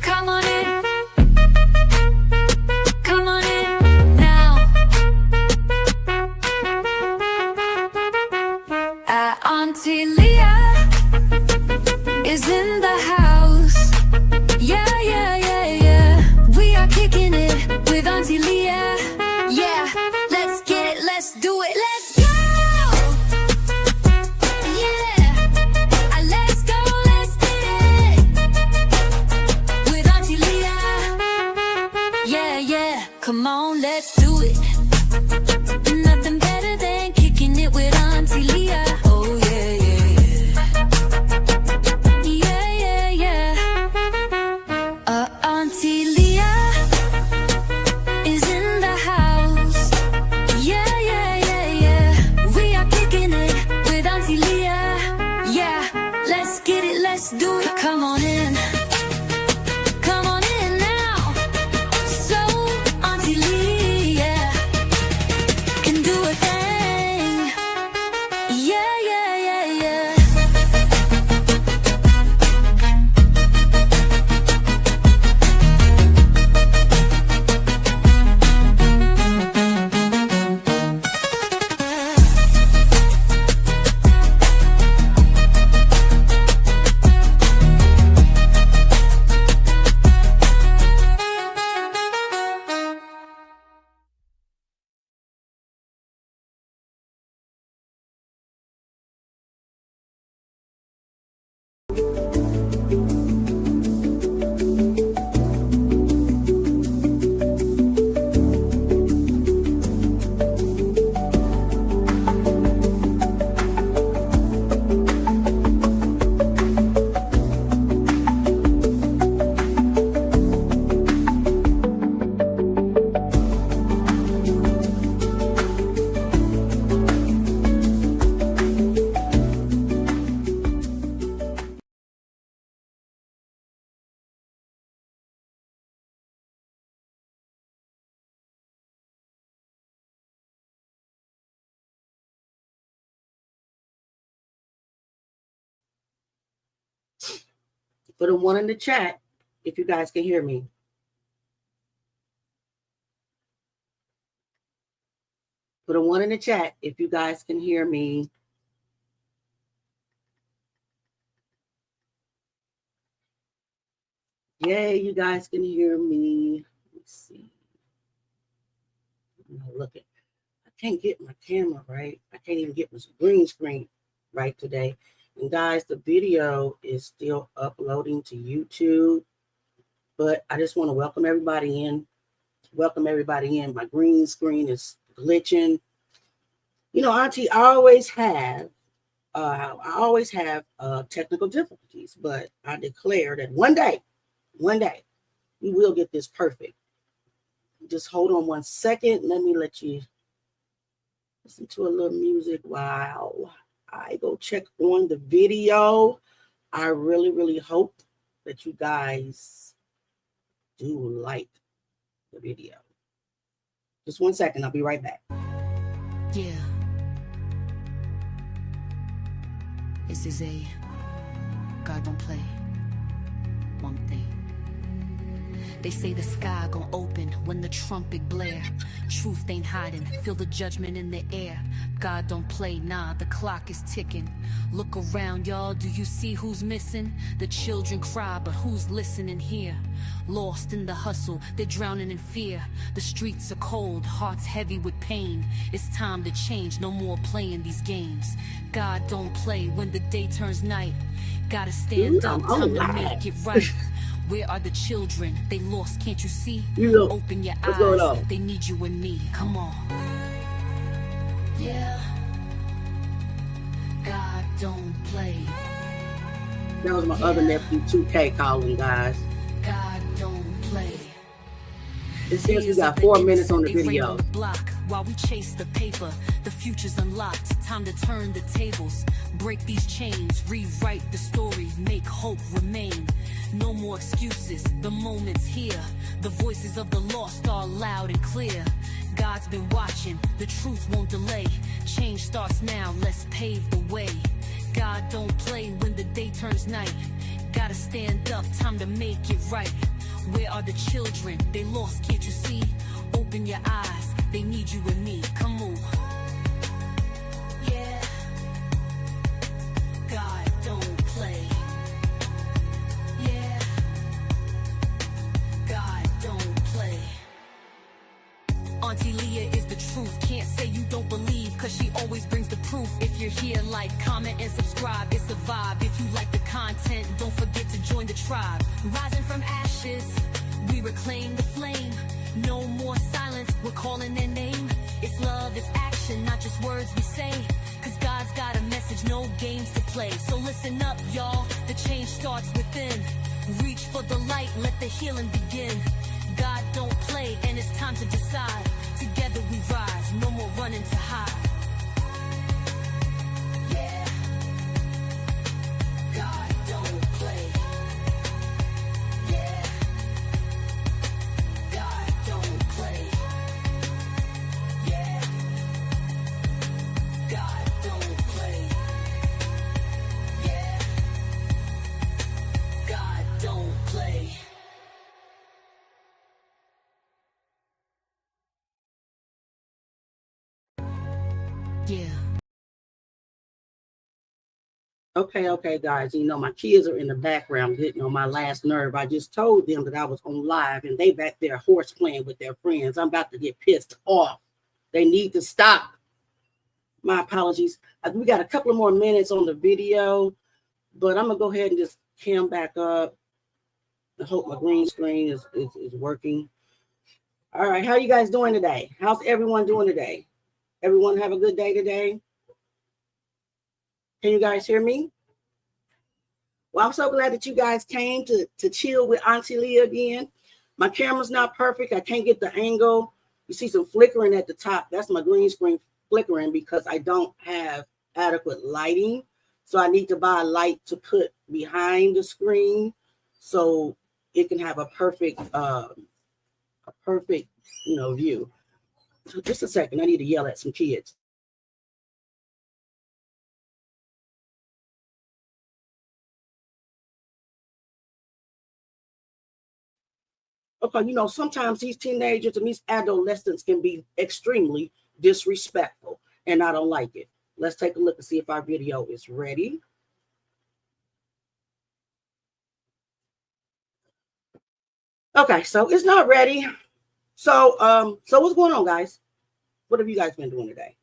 Come on in. Come on in now. Auntie Leah is in the house. Yeah, yeah, yeah, yeah. We are kicking it with Auntie Leah. Yeah, let's get it, let's do it, let's go. Yeah, let's go, let's get it with Auntie Leah. Yeah, yeah, come on, let's do it. Nothing better than kicking it with Auntie Leah. Oh yeah, yeah, yeah. Yeah, yeah, yeah. Auntie Leah is in the house. Yeah, yeah, yeah, yeah. We are kicking it with Auntie Leah. Yeah, let's get it, let's do it. Come on in. Come on in now. So Auntie Leah can do a thing. Yeah, yeah, yeah, yeah. Put a 1 in the chat if you guys can hear me. Put a 1 in the chat if you guys can hear me. Yay, you guys can hear me. Let's see. Look at, I can't get my camera right. I can't even get my green screen right today. And guys, the video is still uploading to YouTube, but I just want to welcome everybody in. Welcome everybody in. My green screen is glitching. You know, Auntie, I always have technical difficulties, but I declare that one day, we will get this perfect. Just hold on 1 second. Let me let you listen to a little music while I go check on the video. I really, really hope that you guys do like the video. Just 1 second. I'll be right back. Yeah. This is a God don't play one thing. They say the sky gon' open when the trumpet blare. Truth ain't hiding, feel the judgment in the air. God don't play, nah, the clock is ticking. Look around, y'all, do you see who's missing? The children cry, but who's listening here? Lost in the hustle, they're drowning in fear. The streets are cold, hearts heavy with pain. It's time to change, no more playing these games. God don't play when the day turns night. Gotta stand up, time to make it right. Where are the children? They lost, can't you see? Open your eyes, they need you and me. Come on. Yeah. God don't play. That was my other nephew, 2K, calling, guys. God don't play. It says we got 4 minutes on the video. Block while we chase the paper. The future's unlocked. Time to turn the tables. Break these chains. Rewrite the story. Make hope remain. No more excuses. The moment's here. The voices of the lost are loud and clear. God's been watching. The truth won't delay. Change starts now. Let's pave the way. God don't play when the day turns night. Gotta stay stand up, time to make it right. Where are the children? They lost, can't you see? Open your eyes, they need you and me. Come on. Yeah. God don't play. Yeah. God don't play. Auntie Leah is the truth. Can't say you don't believe, cause she always brings the proof. If you're here, like, comment, and subscribe. It's a vibe. If you like the content, don't forget to join the tribe. Rising from ashes, we reclaim the flame. No more silence, we're calling their name. It's love, it's action, not just words we say. Cause God's got a message, no games to play. So listen up, y'all, the change starts within. Reach for the light, let the healing begin. God don't play, and it's time to decide. Together we rise, no more running to hide. Yeah. God don't play. Yeah. God don't play. Yeah. God don't play. Yeah. God don't play. Yeah. Okay, guys. You know, my kids are in the background getting on my last nerve. I just told them that I was on live and they back there horse playing with their friends. I'm about to get pissed off. They need to stop. My apologies. We got a couple of more minutes on the video, but I'm going to go ahead and just cam back up. I hope my green screen is working. All right. How you guys doing today? How's everyone doing today? Everyone have a good day today? Can you guys hear me? Well, I'm so glad that you guys came to chill with Auntie Leah again. My camera's not perfect. I can't get the angle. You see some flickering at the top. That's my green screen flickering because I don't have adequate lighting. So I need to buy a light to put behind the screen so it can have a perfect view. So just a second. I need to yell at some kids. Okay, you know, sometimes these teenagers and these adolescents can be extremely disrespectful, and I don't like it. Let's take a look and see if our video is ready. Okay, so it's not ready. So what's going on, guys? What have you guys been doing today?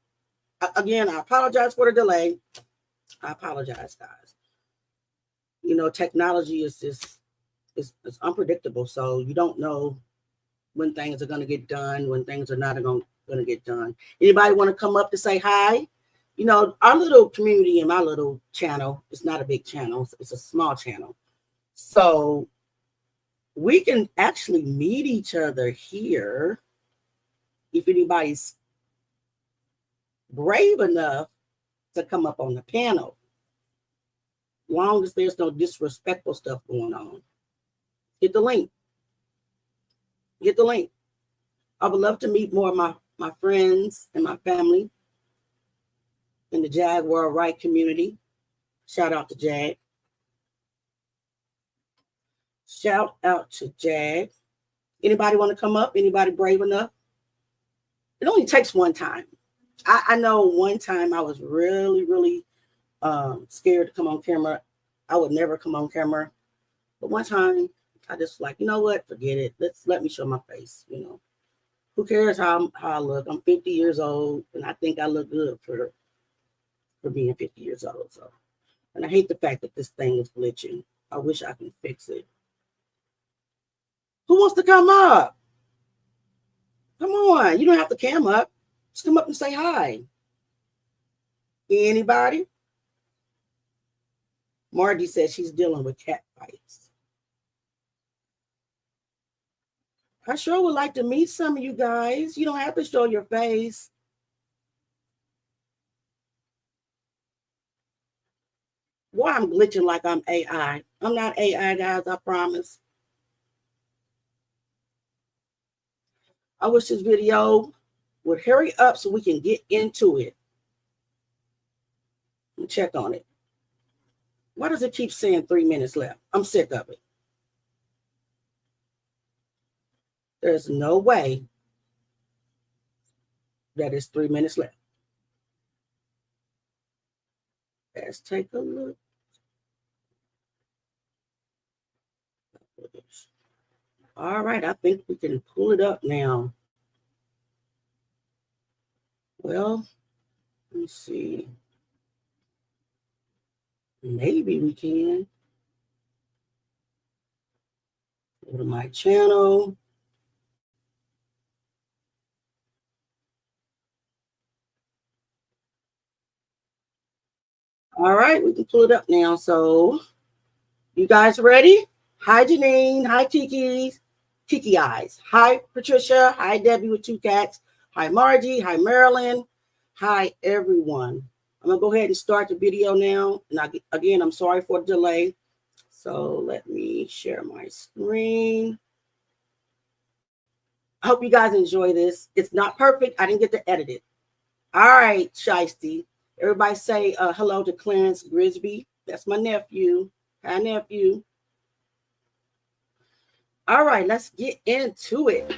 Again, I apologize for the delay. I apologize, guys. You know, technology is just it's unpredictable, so you don't know when things are going to get done, when things are not going to get done. Anybody want to come up to say hi? You know, our little community and my little channel, it's not a big channel. It's a small channel. So we can actually meet each other here if anybody's brave enough to come up on the panel. Long as there's no disrespectful stuff going on. Hit the link. Hit the link. I would love to meet more of my friends and my family in the Jaguar Wright community. Shout out to Jag. Shout out to Jag. Anybody want to come up? Anybody brave enough? It only takes one time. I know one time I was really, really scared to come on camera. I would never come on camera. But one time I just like, you know what? Forget it. Let me show my face, you know. Who cares how I look? I'm 50 years old, and I think I look good for being 50 years old. So, and I hate the fact that this thing is glitching. I wish I could fix it. Who wants to come up? Come on. You don't have to cam up. Just come up and say hi. Anybody? Margie says she's dealing with cat fights. I sure would like to meet some of you guys. You don't have to show your face. Why I'm glitching like I'm AI. I'm not AI, guys, I promise. I wish this video would hurry up so we can get into it. Let me check on it. Why does it keep saying 3 minutes left? I'm sick of it. There's no way that it's 3 minutes left. Let's take a look. All right, I think we can pull it up now. Well, let me see. Maybe we can. Go to my channel. All right, we can pull it up now. So, you guys ready? Hi, Janine. Hi, Kiki Eyes. Hi, Patricia. Hi, Debbie with 2 cats. Hi, Margie. Hi, Marilyn. Hi, everyone. I'm going to go ahead and start the video now. And again, I'm sorry for the delay. So let me share my screen. I hope you guys enjoy this. It's not perfect. I didn't get to edit it. All right, Shiesty. Everybody say hello to Clarence Grisby. That's my nephew. Hi, nephew. All right, let's get into it.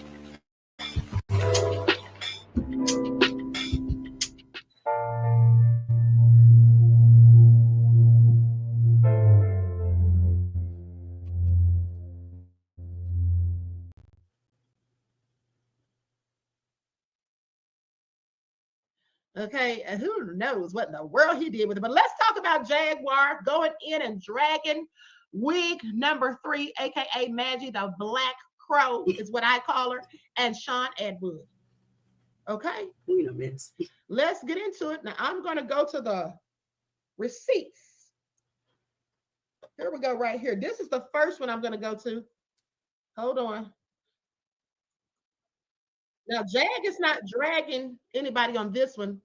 Okay, and who knows what in the world he did with it. But let's talk about Jaguar going in and dragging wig number 3, aka Maggie the Black Crow, is what I call her, and Sean Edwood. Okay, let's get into it. Now I'm going to go to the receipts. Here we go, right here. This is the first one I'm going to go to. Hold on. Now, Jag is not dragging anybody on this one.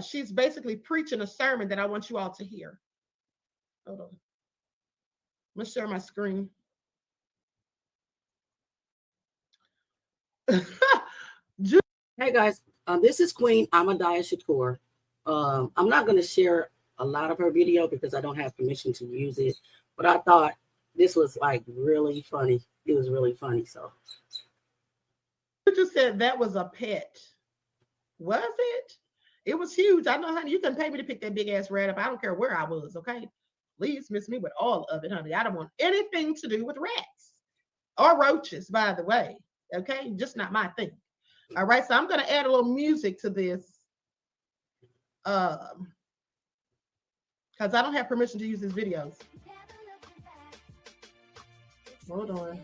She's basically preaching a sermon that I want you all to hear. Hold on. I'm going to share my screen. Hey, guys. This is Queen Amadaya Shakur. I'm not going to share a lot of her video because I don't have permission to use it. But I thought this was like really funny. It was really funny. So. You just said that was a pet. Was it? It was huge. I know, honey, you couldn't pay me to pick that big ass rat up. I don't care where I was, okay? Please miss me with all of it, honey. I don't want anything to do with rats or roaches, by the way, okay? Just not my thing. All right, so I'm going to add a little music to this because I don't have permission to use these videos. Hold on.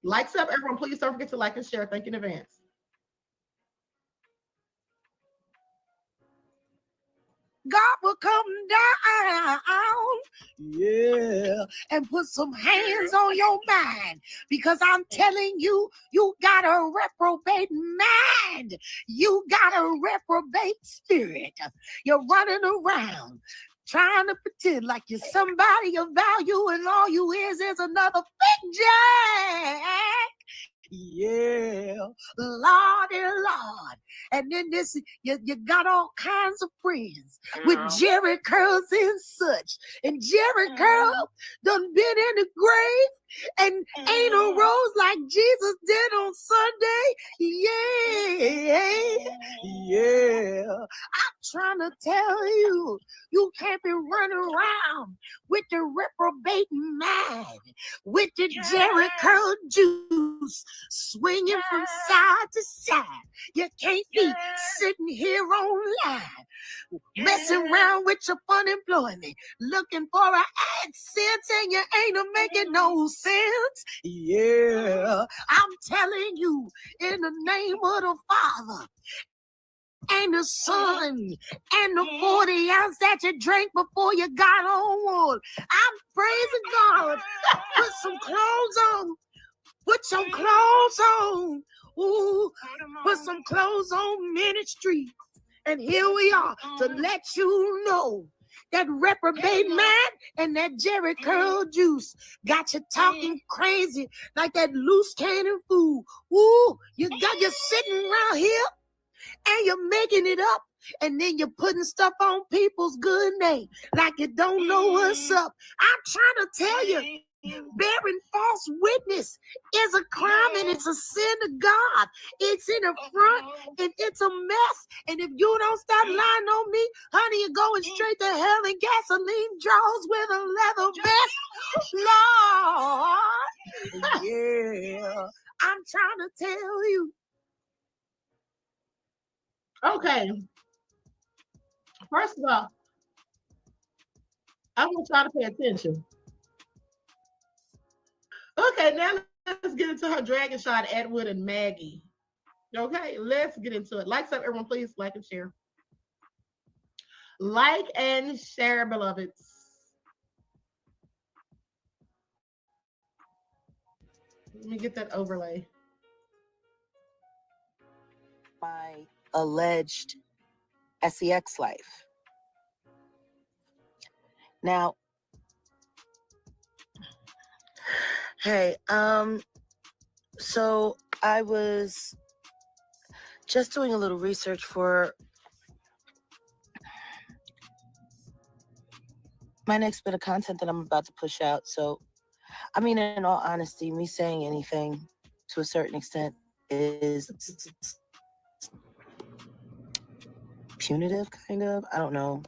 Likes up, everyone. Please don't forget to like and share. Thank you in advance. God will come down, yeah, and put some hands on your mind, because I'm telling you, you got a reprobate mind. You got a reprobate spirit. You're running around trying to pretend like you're somebody of value, and all you is another fake jack. Yeah, Lord and Lord. And then this, you got all kinds of friends with Jerry curls and such. And Jerry curl done been in the grave and ain't arose like Jesus did on Sunday. Yeah. I'm trying to tell you, you can't be running around with the reprobate mind, with the Jerry curl juice swinging from side to side. You can't be sitting here online messing around with your unemployment, looking for an accent, and you ain't making no sense. Yeah, I'm telling you, in the name of the Father and the Son and the 40 ounce that you drank before you got on one, I'm praising God. Put some clothes on. Put some clothes on. Ooh, put some clothes on ministry. And here we are to let you know that reprobate man and that Jerry curl juice got you talking crazy like that loose cannon fool. Ooh, you got you sitting around here and you're making it up. And then you're putting stuff on people's good name like you don't know what's up. I'm trying to tell you, bearing false witness is a crime and it's a sin to God. It's in the front and it's a mess. And if you don't stop lying on me, honey, you're going straight to hell in gasoline drawers with a leather vest. Lord, yeah, I'm trying to tell you. Okay. First of all, I want y'all to pay attention. Okay, now let's get into her dragon shot, Edward and Maggie. Okay, let's get into it. Like, everyone, please like and share. Like and share, beloveds. Let me get that overlay. My alleged sex life. Now, hey, so I was just doing a little research for my next bit of content that I'm about to push out. So, I mean, in all honesty, me saying anything to a certain extent is punitive, kind of. I don't know.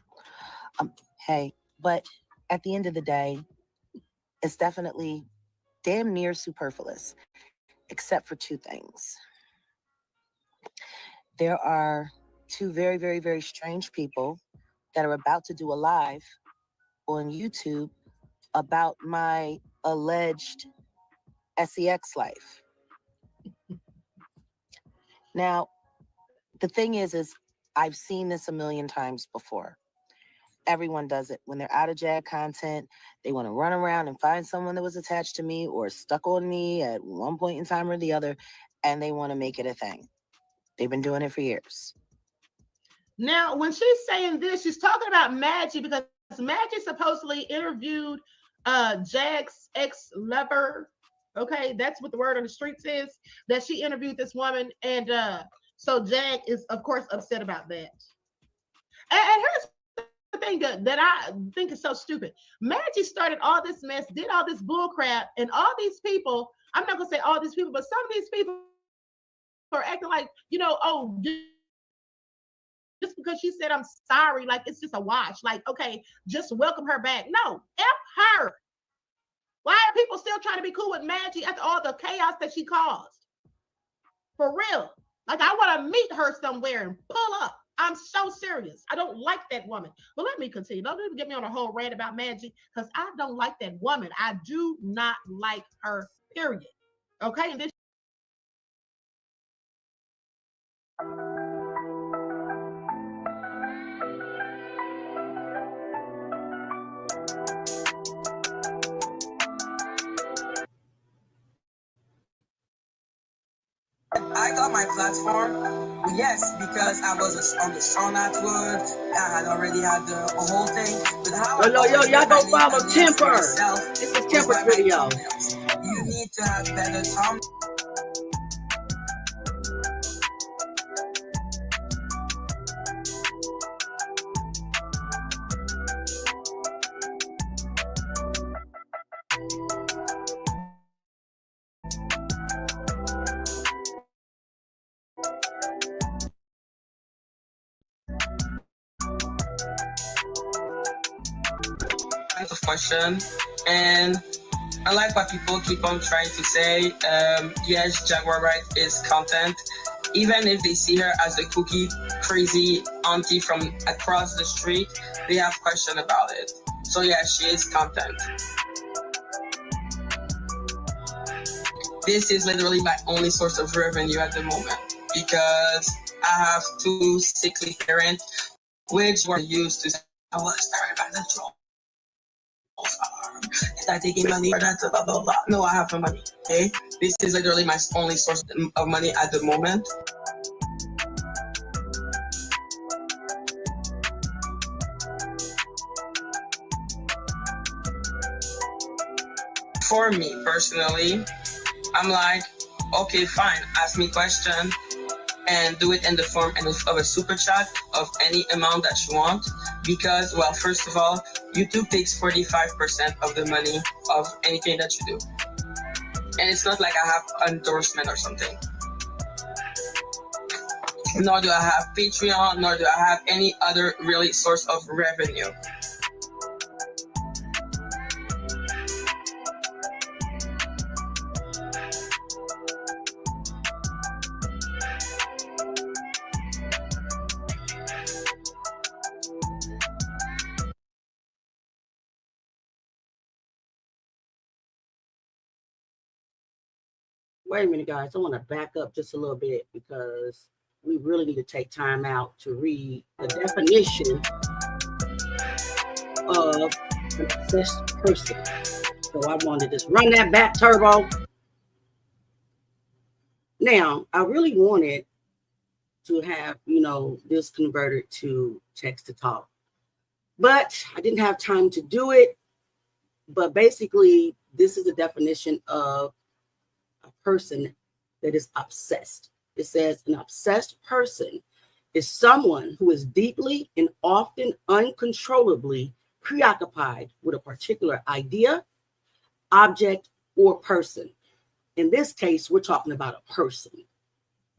Hey, but at the end of the day, it's definitely damn near superfluous, except for two things. There are two very, very, very strange people that are about to do a live on YouTube about my alleged sex life. Now, the thing is I've seen this a million times before. Everyone does it. When they're out of Jag content, they want to run around and find someone that was attached to me or stuck on me at one point in time or the other, and they want to make it a thing. They've been doing it for years. Now, when she's saying this, she's talking about Maggie because Maggie supposedly interviewed Jag's ex-lover. Okay, that's what the word on the streets is, that she interviewed this woman. And so Jag is, of course, upset about that. And here's the thing that I think is so stupid. Maggie started all this mess, did all this bull crap, and all these people, I'm not going to say all these people, but some of these people are acting like, oh, just because she said I'm sorry, like it's just a wash. Like, okay, just welcome her back. No, F her. Why are people still trying to be cool with Maggie after all the chaos that she caused? For real. Like, I want to meet her somewhere and pull up. I'm so serious. I don't like that woman. But let me continue. Don't even get me on a whole rant about Maggie because I don't like that woman. I do not like her, period. Okay? And this I got my platform, yes, because I was on the show network. I had already had a whole thing. But how y'all go follow Temper. It's a Temper video. You need to have better time. Of question, and I like what people keep on trying to say. Yes, Jaguar Wright is content, even if they see her as a cookie crazy auntie from across the street, they have question about it. So yeah, she is content. This is literally my only source of revenue at the moment because I have two sickly parents, which were used to. I was very bad at the Is I taking money for that? Blah, blah, blah. No, I have no money. Okay, this is literally my only source of money at the moment. For me personally, I'm like, okay, fine, ask me question. and do it in the form of a super chat of any amount that you want. Because, well, first of all, YouTube takes 45% of the money of anything that you do. And it's not like I have endorsement or something. Nor do I have Patreon, nor do I have any other really source of revenue. Wait a minute, guys. I want to back up just a little bit because we really need to take time out to read the definition of an obsessed person. So I wanted to just run that back, Turbo. Now, I really wanted to have, this converted to text to talk, but I didn't have time to do it. But basically, this is the definition of a person that is obsessed. It says an obsessed person is someone who is deeply and often uncontrollably preoccupied with a particular idea, object, or person. In this case, we're talking about a person.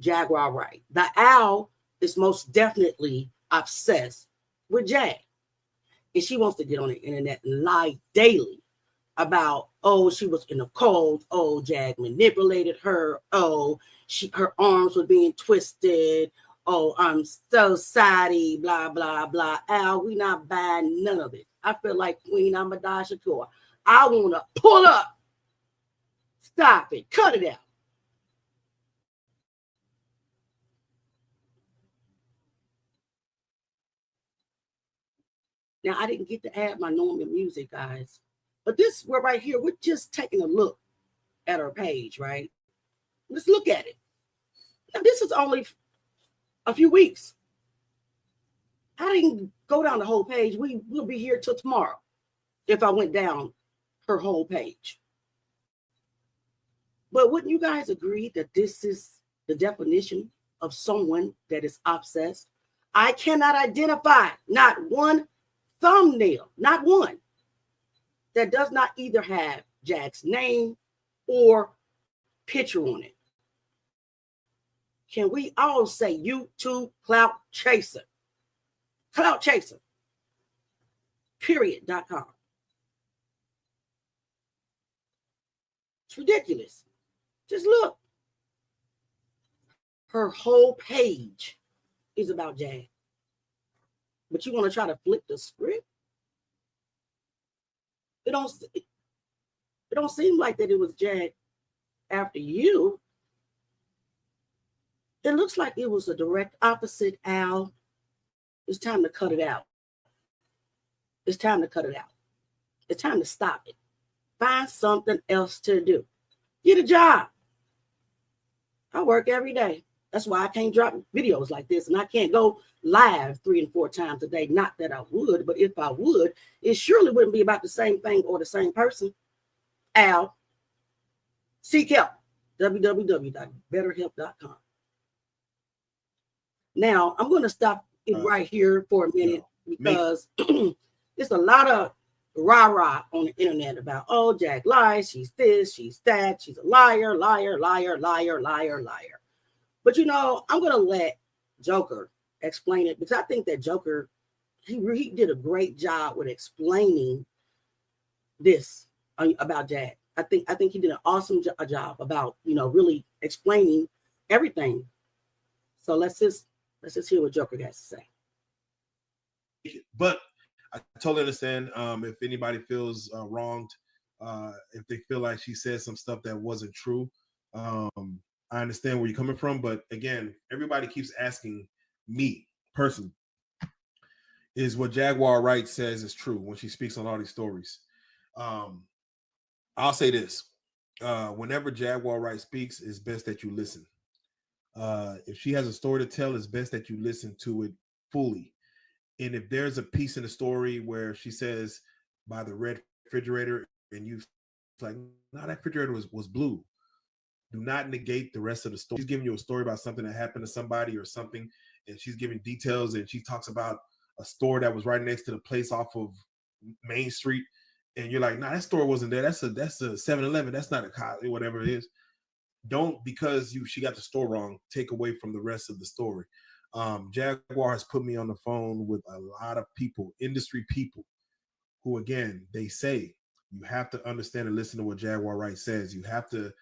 Jaguar Wright. The owl is most definitely obsessed with Jag. And she wants to get on the internet and lie daily about, oh, she was in a cold, oh, Jag manipulated her, oh, her arms were being twisted, oh, I'm so sorry, blah, blah, blah. Al, we not buying none of it. I feel like Queen Amadai Shakur. I want to pull up. Stop it. Cut it out. Now, I didn't get to add my normal music, guys. But this, we're right here. We're just taking a look at her page, right? Let's look at it. Now, this is only a few weeks. I didn't go down the whole page. We'll be here till tomorrow if I went down her whole page. But wouldn't you guys agree that this is the definition of someone that is obsessed? I cannot identify not one thumbnail, not one, that does not either have Jag's name or picture on it. Can we all say YouTube clout chaser? Clout chaser. Period.com. It's ridiculous. Just look. Her whole page is about Jag. But you want to try to flip the script? It don't seem like that it was Jag after you. It looks like it was a direct opposite, Al. It's time to cut it out. It's time to cut it out. It's time to stop it. Find something else to do. Get a job. I work every day. That's why I can't drop videos like this, and I can't go live 3 and 4 times a day. Not that I would, but if I would, it surely wouldn't be about the same thing or the same person. Al, seek help. www.betterhelp.com. Now, I'm going to stop it right here for a minute because there's a lot of rah-rah on the internet about, oh, Jag lies, she's this, she's that, she's a liar, liar, liar, liar, liar, liar. But, I'm going to let Joker explain it because I think that Joker, he did a great job with explaining this about Jag. I think he did an awesome job about, really explaining everything. So let's just hear what Joker has to say. But I totally understand if anybody feels wronged, if they feel like she said some stuff that wasn't true. I understand where you're coming from, but again, everybody keeps asking me personally, is what Jaguar Wright says is true when she speaks on all these stories. I'll say this. Whenever Jaguar Wright speaks, it's best that you listen. If she has a story to tell, it's best that you listen to it fully. And if there's a piece in the story where she says by the red refrigerator and you like, no, that refrigerator was blue. do not negate the rest of the story. She's giving you a story about something that happened to somebody or something, and she's giving details, and she talks about a store that was right next to the place off of Main Street, and you're like, nah, that store wasn't there. That's a 7-Eleven. That's not a Costco, whatever it is. Don't, because she got the store wrong, take away from the rest of the story. Jaguar has put me on the phone with a lot of people, industry people, who, again, they say you have to understand and listen to what Jaguar Wright says. You have to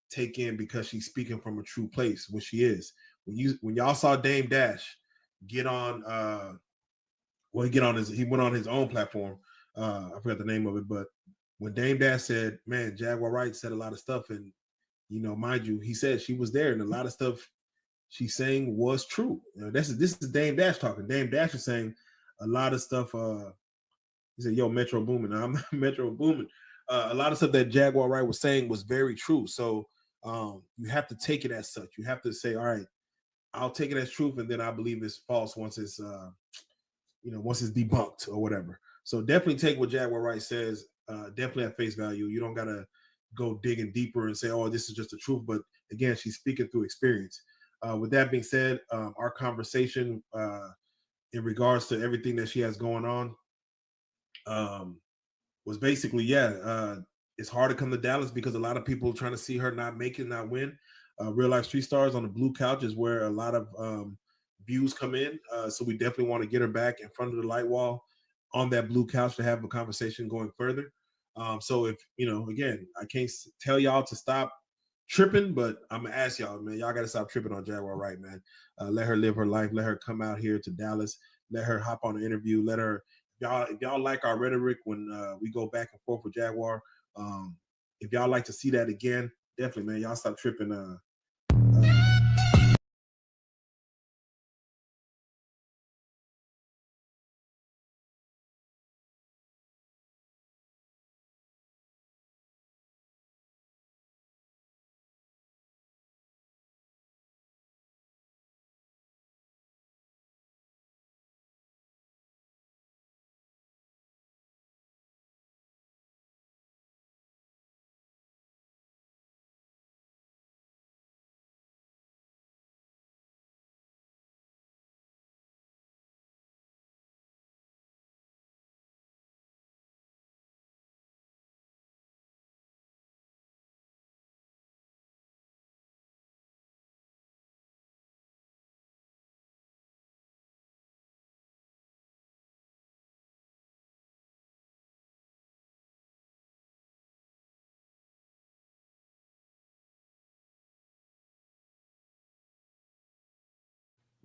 take in, because she's speaking from a true place, which she is. When y'all saw Dame Dash get on, he went on his own platform. I forgot the name of it, but when Dame Dash said, man, Jaguar Wright said a lot of stuff, and mind you, he said she was there, and a lot of stuff she's saying was true. This is Dame Dash talking. Dame Dash is saying a lot of stuff. He said, yo, Metro Boomin. I'm Metro Boomin. A lot of stuff that Jaguar Wright was saying was very true. So you have to take it as such. You have to say, all right, I'll take it as truth, and then I believe it's false once it's once it's debunked or whatever. So definitely take what Jaguar Wright says, definitely at face value. You don't gotta go digging deeper and say, oh, this is just the truth. But again, she's speaking through experience. With that being said, our conversation in regards to everything that she has going on was basically, it's hard to come to Dallas because a lot of people are trying to see her not make it, not win. Real Life Street Stars on the blue couch is where a lot of views come in. So we definitely want to get her back in front of the light wall on that blue couch to have a conversation going further. So if, again, I can't tell y'all to stop tripping, but I'm going to ask y'all, man, y'all got to stop tripping on Jaguar Wright, man. Let her live her life. Let her come out here to Dallas. Let her hop on an interview. Let her, if y'all like our rhetoric when we go back and forth with Jaguar, if y'all like to see that again, definitely, man, y'all stop tripping.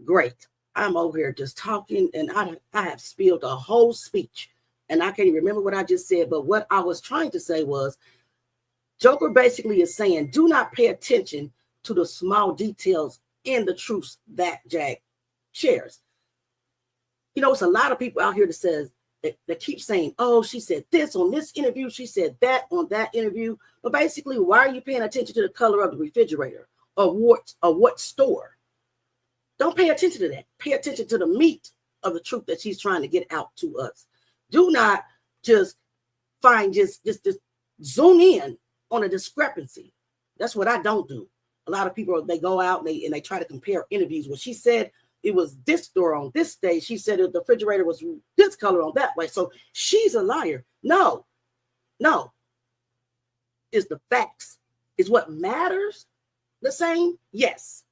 Great. I'm over here just talking, and I have spilled a whole speech, and I can't even remember what I just said. But what I was trying to say was, Joker basically is saying, do not pay attention to the small details in the truths that Jag shares. It's a lot of people out here that keep saying, oh, she said this on this interview, she said that on that interview. But basically, why are you paying attention to the color of the refrigerator or what store? Don't pay attention to that. Pay attention to the meat of the truth that she's trying to get out to us. Do not just zoom in on a discrepancy. That's what I don't do. A lot of people, they go out and they try to compare interviews. Well, she said it was this store on this day. She said the refrigerator was this color on that way. So she's a liar. No. Is the facts. Is what matters the same? Yes.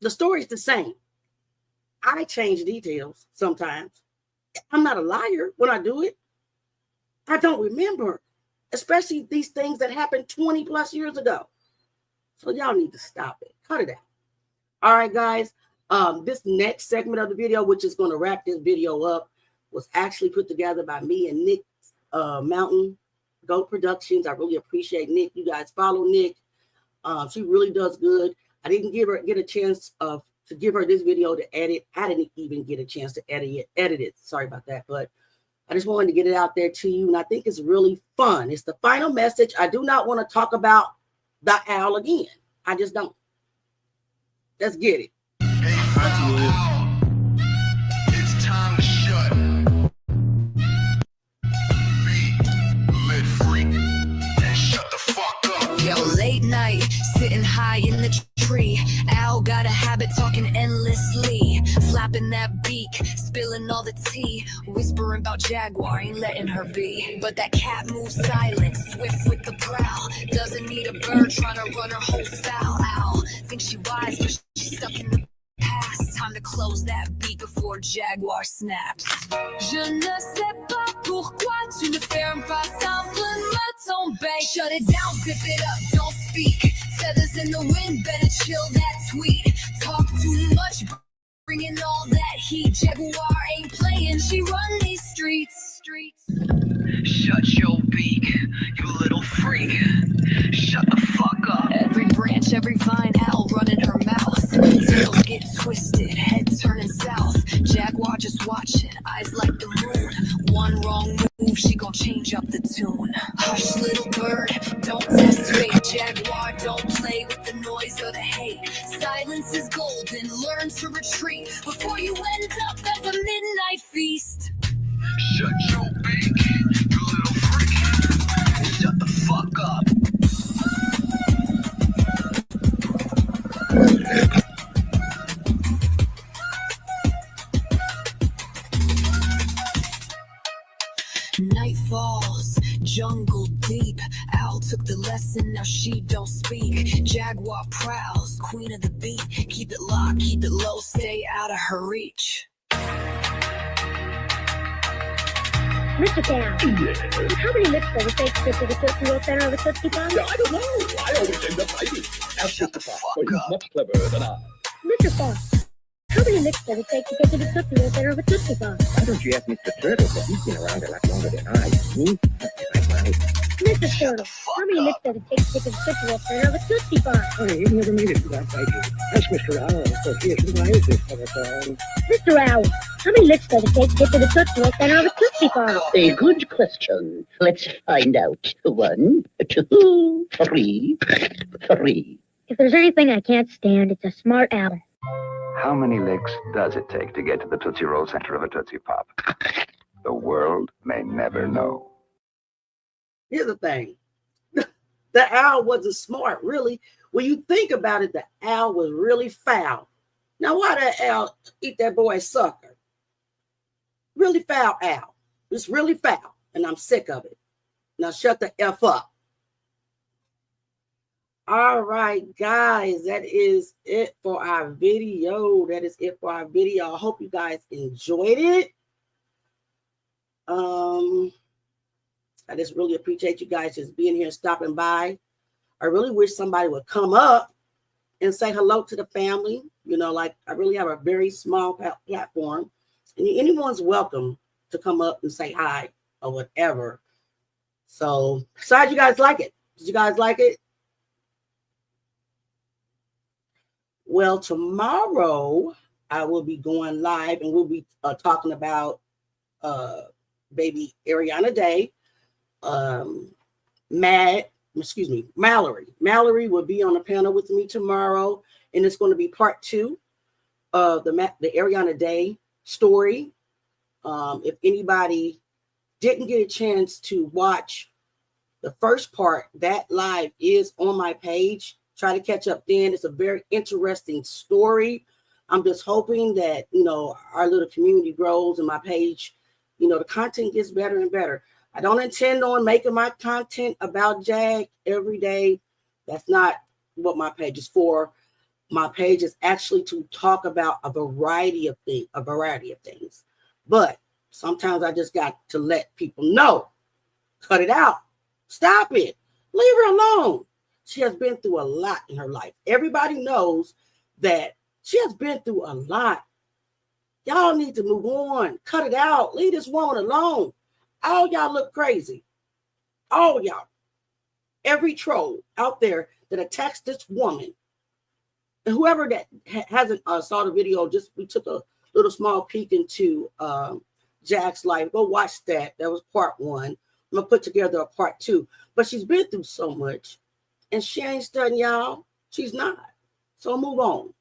The story's the same. I change details sometimes. I'm not a liar when I do it. I don't remember, especially these things that happened 20 plus years ago. So y'all need to stop it. Cut it out. All right, guys. This next segment of the video, which is going to wrap this video up, was actually put together by me and Nick Mountain Goat Productions. I really appreciate Nick. You guys follow Nick. She really does good. I didn't get a chance to give her this video to edit. I didn't even get a chance to edit it. Sorry about that. But I just wanted to get it out there to you. And I think it's really fun. It's the final message. I do not want to talk about the owl again. I just don't. Let's get it. It's time to shut. Be lit free and shut the fuck up. Yo, late night. flapping that beak, spilling all the tea, whispering about Jaguar, ain't letting her be. But that cat moves silent, swift with the prowl, doesn't need a bird trying to run her whole style. Ow, thinks she wise, but she's stuck in the past. Time to close that beak before Jaguar snaps. Je ne sais pas pourquoi tu ne fermes pas simplement ton bec. Shut it down, zip it up, don't speak. Feathers in the wind, better chill that tweet. Talk too much, bringing all that heat. Jaguar ain't playing, she run these streets. Shut your beak, you little freak. Shut the fuck up. Every branch, every vine, owl running her mouth. Tails get twisted, head turning south. Jaguar just watching, eyes like the moon. One wrong move, she gon' change up the tune. Hush, little bird, don't test fate. Jaguar, don't play with the noise or the hate. Silence is golden, learn to retreat before you end up as a midnight feast. Shut your beak, you little freak. Shut the fuck up. Night falls, jungle deep. Owl took the lesson, now she don't speak. Jaguar prowls, queen of the beat. Keep it locked, keep it low, stay out of her reach. Mr. Cow, how many licks does it take to get to the Tootsie Roll center of a Tootsie Pop? I don't know. I always end up fighting. Shut the fuck He's up. much cleverer than I. Mr. Fox, how many licks does it take to get to the Tootsie Roll center of a Tootsie Pop? Why don't you ask Mr. Turtle? He's been around a lot longer than I. Mr. Turtle, how many licks does it take to get to the Tootsie Roll center of a Tootsie Pop? Honey, you've never made it to that fight. Ask Mr. Owl. Of course, yes, why is this for us? Mr. Owl, how many licks does it take to get to the Tootsie Roll center of a Tootsie Pop? A good question. Let's find out. 1, 2, 3, 3. If there's anything I can't stand, it's a smart owl. How many licks does it take to get to the Tootsie Roll center of a Tootsie Pop? The world may never know. Here's the thing. The owl wasn't smart, really. When you think about it, the owl was really foul. Now, why did the owl eat that boy's sucker? Really foul owl. It's really foul, and I'm sick of it. Now, shut the F up. All right, guys, that is it for our video. I hope you guys enjoyed it. I just really appreciate you guys just being here and stopping by. I really wish somebody would come up and say hello to the family. You know, like I really have a very small platform, and anyone's welcome to come up and say hi or whatever. So, besides, you guys like it? Did you guys like it? Well, tomorrow I will be going live and we'll be talking about baby Ariana Day. Mallory. Mallory will be on the panel with me tomorrow, and it's going to be part 2 of the Ariana Day story. If anybody didn't get a chance to watch the first part, that live is on my page. Try to catch up then. It's a very interesting story. I'm just hoping that, our little community grows and my page, the content gets better and better. I don't intend on making my content about Jag every day. That's not what my page is for. My page is actually to talk about a variety of things. But sometimes I just got to let people know. Cut it out. Stop it. Leave her alone. She has been through a lot in her life. Everybody knows that she has been through a lot. Y'all need to move on. Cut it out. Leave this woman alone. All y'all look crazy. All y'all. Every troll out there that attacks this woman. And whoever that hasn't saw the video, we took a little small peek into Jack's life. Go watch that. That was part 1. I'm going to put together a part 2. But she's been through so much. And she ain't studying, y'all. She's not. So move on.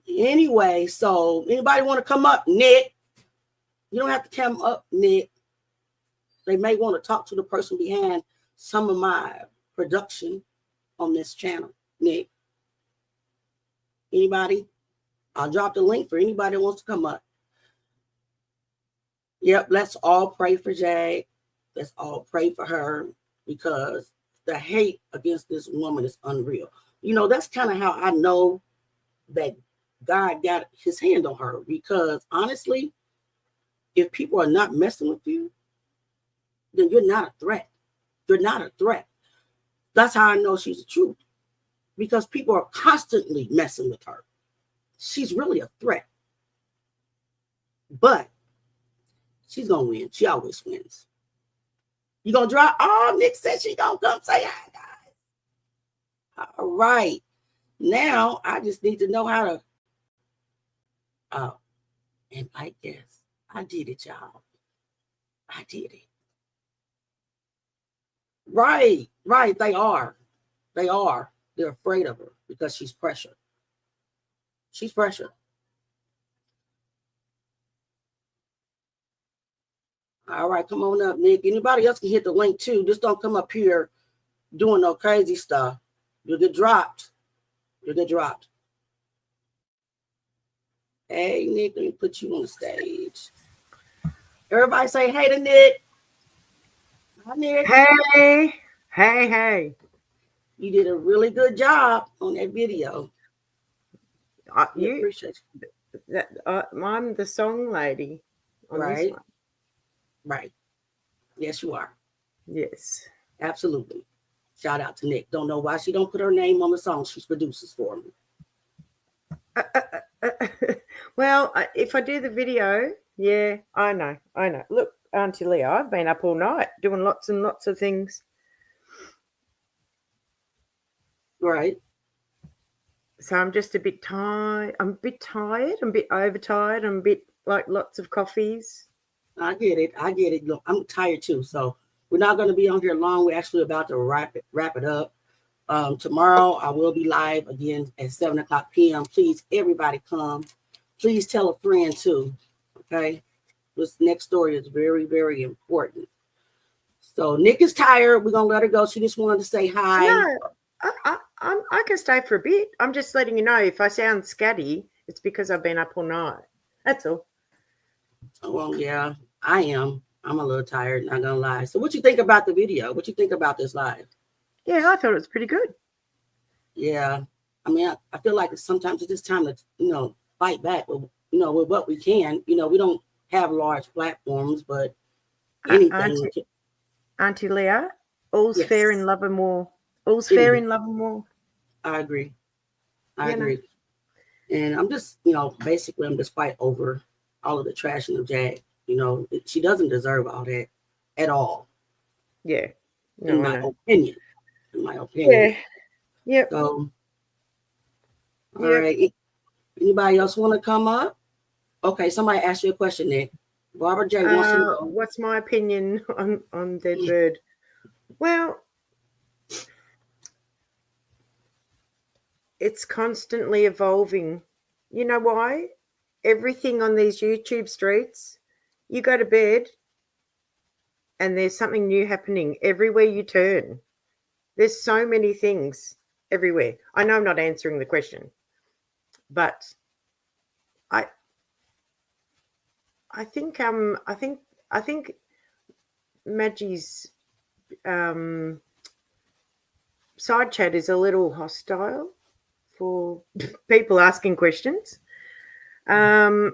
Anyway, so anybody want to come up, Nick? You don't have to come up, Nick. They may want to talk to the person behind some of my production on this channel. Nick? Anybody? I'll drop the link for anybody that wants to come up. Yep, let's all pray for Jag. Let's all pray for her because the hate against this woman is unreal. You know, that's kind of how I know that God got his hand on her, because honestly, if people are not messing with you, then you're not a threat. You're not a threat. That's how I know she's the truth, because people are constantly messing with her. She's really a threat. But she's going to win. She always wins. You going to drop? Oh, Nick said she going to come say hi, guys. All right. Now, I just need to know how to. And I guess I did it, y'all. I did it. Right. They are. They're afraid of her because she's pressure. She's pressure. All right, come on up, Nick. Anybody else can hit the link too. Just don't come up here doing no crazy stuff. You'll get dropped. Hey, Nick, let me put you on the stage. Everybody say hey to Nick. Hi, Nick. Hey. You did a really good job on that video. You appreciate that. I'm the song lady on this one. Right. Yes, you are. Yes. Absolutely. Shout out to Nick. Don't know why she don't put her name on the song she produces for me. Well, if I do the video, yeah, I know. Look, Auntie Leah, I've been up all night doing lots and lots of things. Right. So I'm just a bit tired. I'm a bit overtired. I'm a bit like lots of coffees. I get it. Look, I'm tired too. So we're not going to be on here long. We're actually about to wrap it up. Tomorrow I will be live again at 7:00 p.m. Please, everybody come. Please tell a friend too. Okay. This next story is very, very important. So Nick is tired. We're going to let her go. She just wanted to say hi. No, I can stay for a bit. I'm just letting you know if I sound scatty, it's because I've been up all night. That's all. Oh, well, yeah, I am. I'm a little tired, not gonna lie. So what you think about the video? What you think about this live? Yeah, I thought it was pretty good. Yeah. I mean, I feel like sometimes it's just time to, fight back with what we can. We don't have large platforms, but anything. Auntie Leah, all's fair in love and war. All's fair in love and war. I agree. I agree. And I'm just, basically I'm just quite over all of the trashing of Jag. She doesn't deserve all that at all. Yeah. No, in my opinion. Yeah. Yep. So, all right. Anybody else want to come up? Okay, somebody asked you a question, Nick. Barbara J wants to know. What's my opinion on Dead Bird? Well, it's constantly evolving. You know why? Everything on these YouTube streets, you go to bed and there's something new happening everywhere you turn. There's so many things everywhere. I know I'm not answering the question, but I think Maggie's side chat is a little hostile for people asking questions. And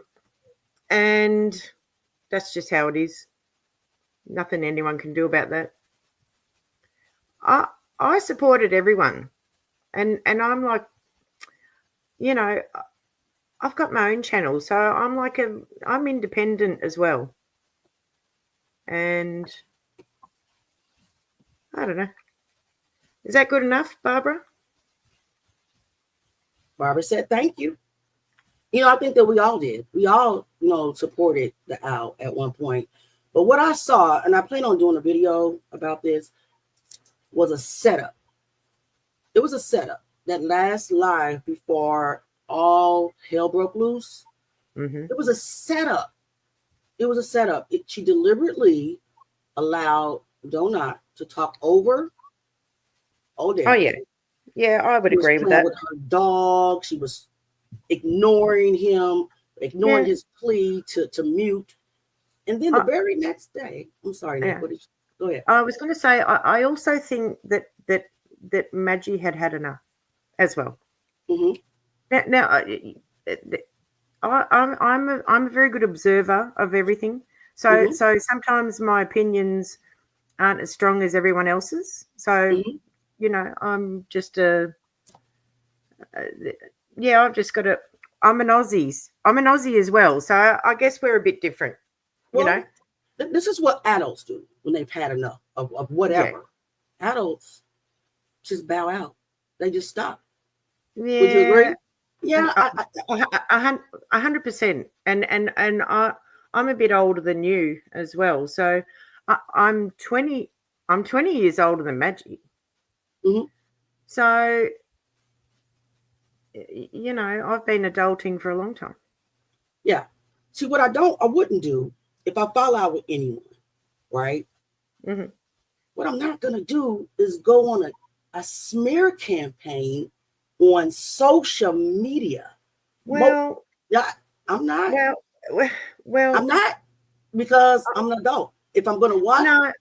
that's just how it is. Nothing anyone can do about that. I supported everyone. And I'm like, I've got my own channel, so I'm independent as well. And I don't know. Is that good enough, Barbara? Barbara said, thank you. I think that we all did. We all, supported the owl at one point. But what I saw, and I plan on doing a video about this, was a setup. It was a setup. That last live before all hell broke loose. Mm-hmm. It was a setup. She deliberately allowed Donut to talk over Odell. Oh, yeah. Yeah, I would agree with that. With her dog. She was ignoring him, ignoring Yeah. his plea to mute. And then the very next day, I'm sorry, Nick, Yeah. what did you, go ahead. I was going to say, I also think that Maggie had enough as well. Mhm. Now I'm a very good observer of everything. So Mhm. so sometimes my opinions aren't as strong as everyone else's. So Mhm. I'm just yeah, I've just got to. I'm an Aussie as well. So I guess we're a bit different. Well, this is what adults do when they've had enough of whatever. Adults just bow out. They just stop. Would you agree? And Yeah. 100%. And I'm a bit older than you as well. So I'm 20. I'm 20 years older than Maggie. Mhm. So I've been adulting for a long time. Yeah. See, what I wouldn't do if I fall out with anyone, right? Mhm. What I'm not going to do is go on a smear campaign on social media. Well, Yeah, I'm not. well, I'm not, because I'm an adult. If I'm going to wash no,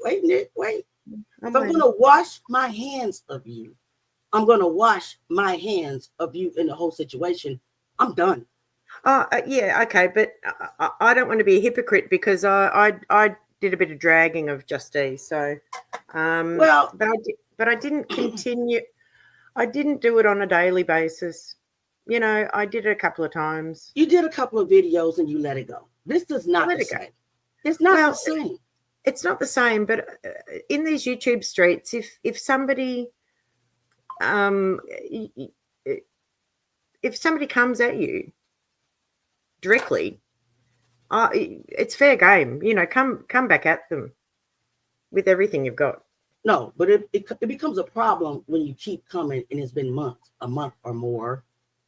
wait, Nick, wait. If I'm waiting. going to wash my hands of you, I'm going to wash my hands of you in the whole situation. I'm done. Yeah, okay, but I don't want to be a hypocrite because I did a bit of dragging of Justy, so Well, but I didn't continue. I didn't do it on a daily basis. I did it a couple of times. You did a couple of videos and you let it go. This is not Let the it go. same. It's not Well, the same. It's not the same, but in these YouTube streets, if somebody if somebody comes at you directly, it's fair game. Come back at them with everything you've got. No, but it becomes a problem when you keep coming and it's been a month or more.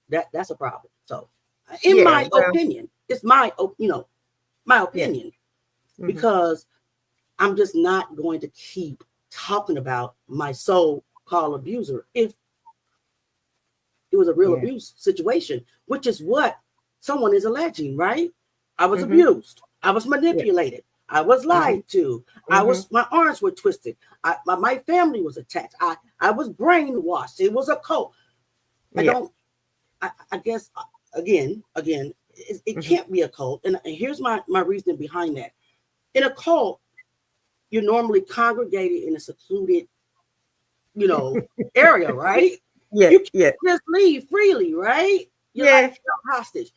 That's a problem. So, in my opinion, it's my opinion, because I'm just not going to keep talking about my so-called abuser if it was a real abuse situation, which is what someone is alleging, right? I was abused. I was manipulated. I was lied to. My arms were twisted. My family was attacked. I was brainwashed. It was a cult. I guess again, it can't be a cult. And here's my reasoning behind that. In a cult, you're normally congregated in a secluded, area, right? You can't just leave freely, right? You're like held hostage.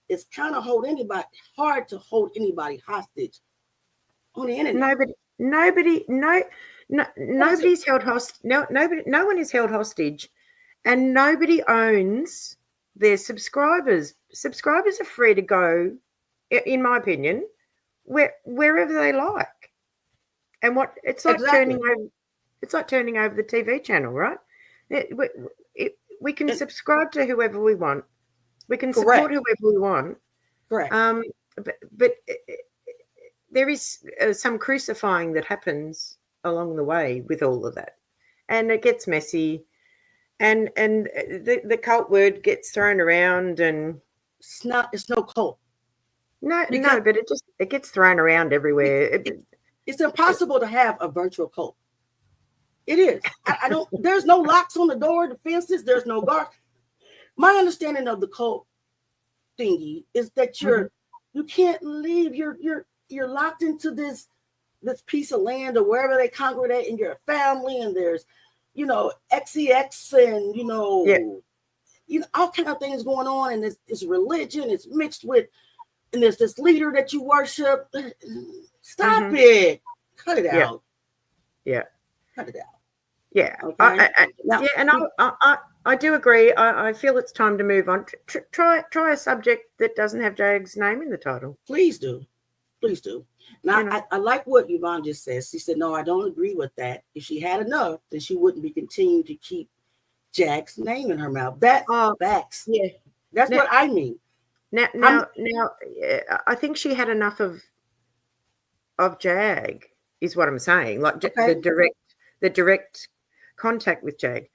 It's kind of hard to hold anybody hostage on the internet. Nobody's held hostage. No one is held hostage, and nobody owns their subscribers. Subscribers are free to go, in my opinion, wherever they like. And it's like turning over the TV channel, right? We can subscribe to whoever we want. We can support whoever we want. Correct. But there is some crucifying that happens along the way with all of that, and it gets messy, and the cult word gets thrown around, and it's no cult. No, but it gets thrown around everywhere. It's impossible to have a virtual cult. It is. I don't. There's no locks on the door, the fences. There's no guard. My understanding of the cult thingy is that you can't leave. You're locked into this piece of land or wherever they congregate, and you're a family, and there's XEX and all kind of things going on, and it's religion. It's mixed with, and there's this leader that you worship. Stop it. Cut it out. Yeah. Cut it out. Yeah. Okay. I do agree. I feel it's time to move on. Try a subject that doesn't have Jag's name in the title. Please do. Please do. Now, I like what Yvonne just says. She said, no, I don't agree with that. If she had enough, then she wouldn't be continuing to keep Jag's name in her mouth. That's facts. Yeah. That's what I mean. Now, I think she had enough of Jag, is what I'm saying. Like the direct contact with Jag.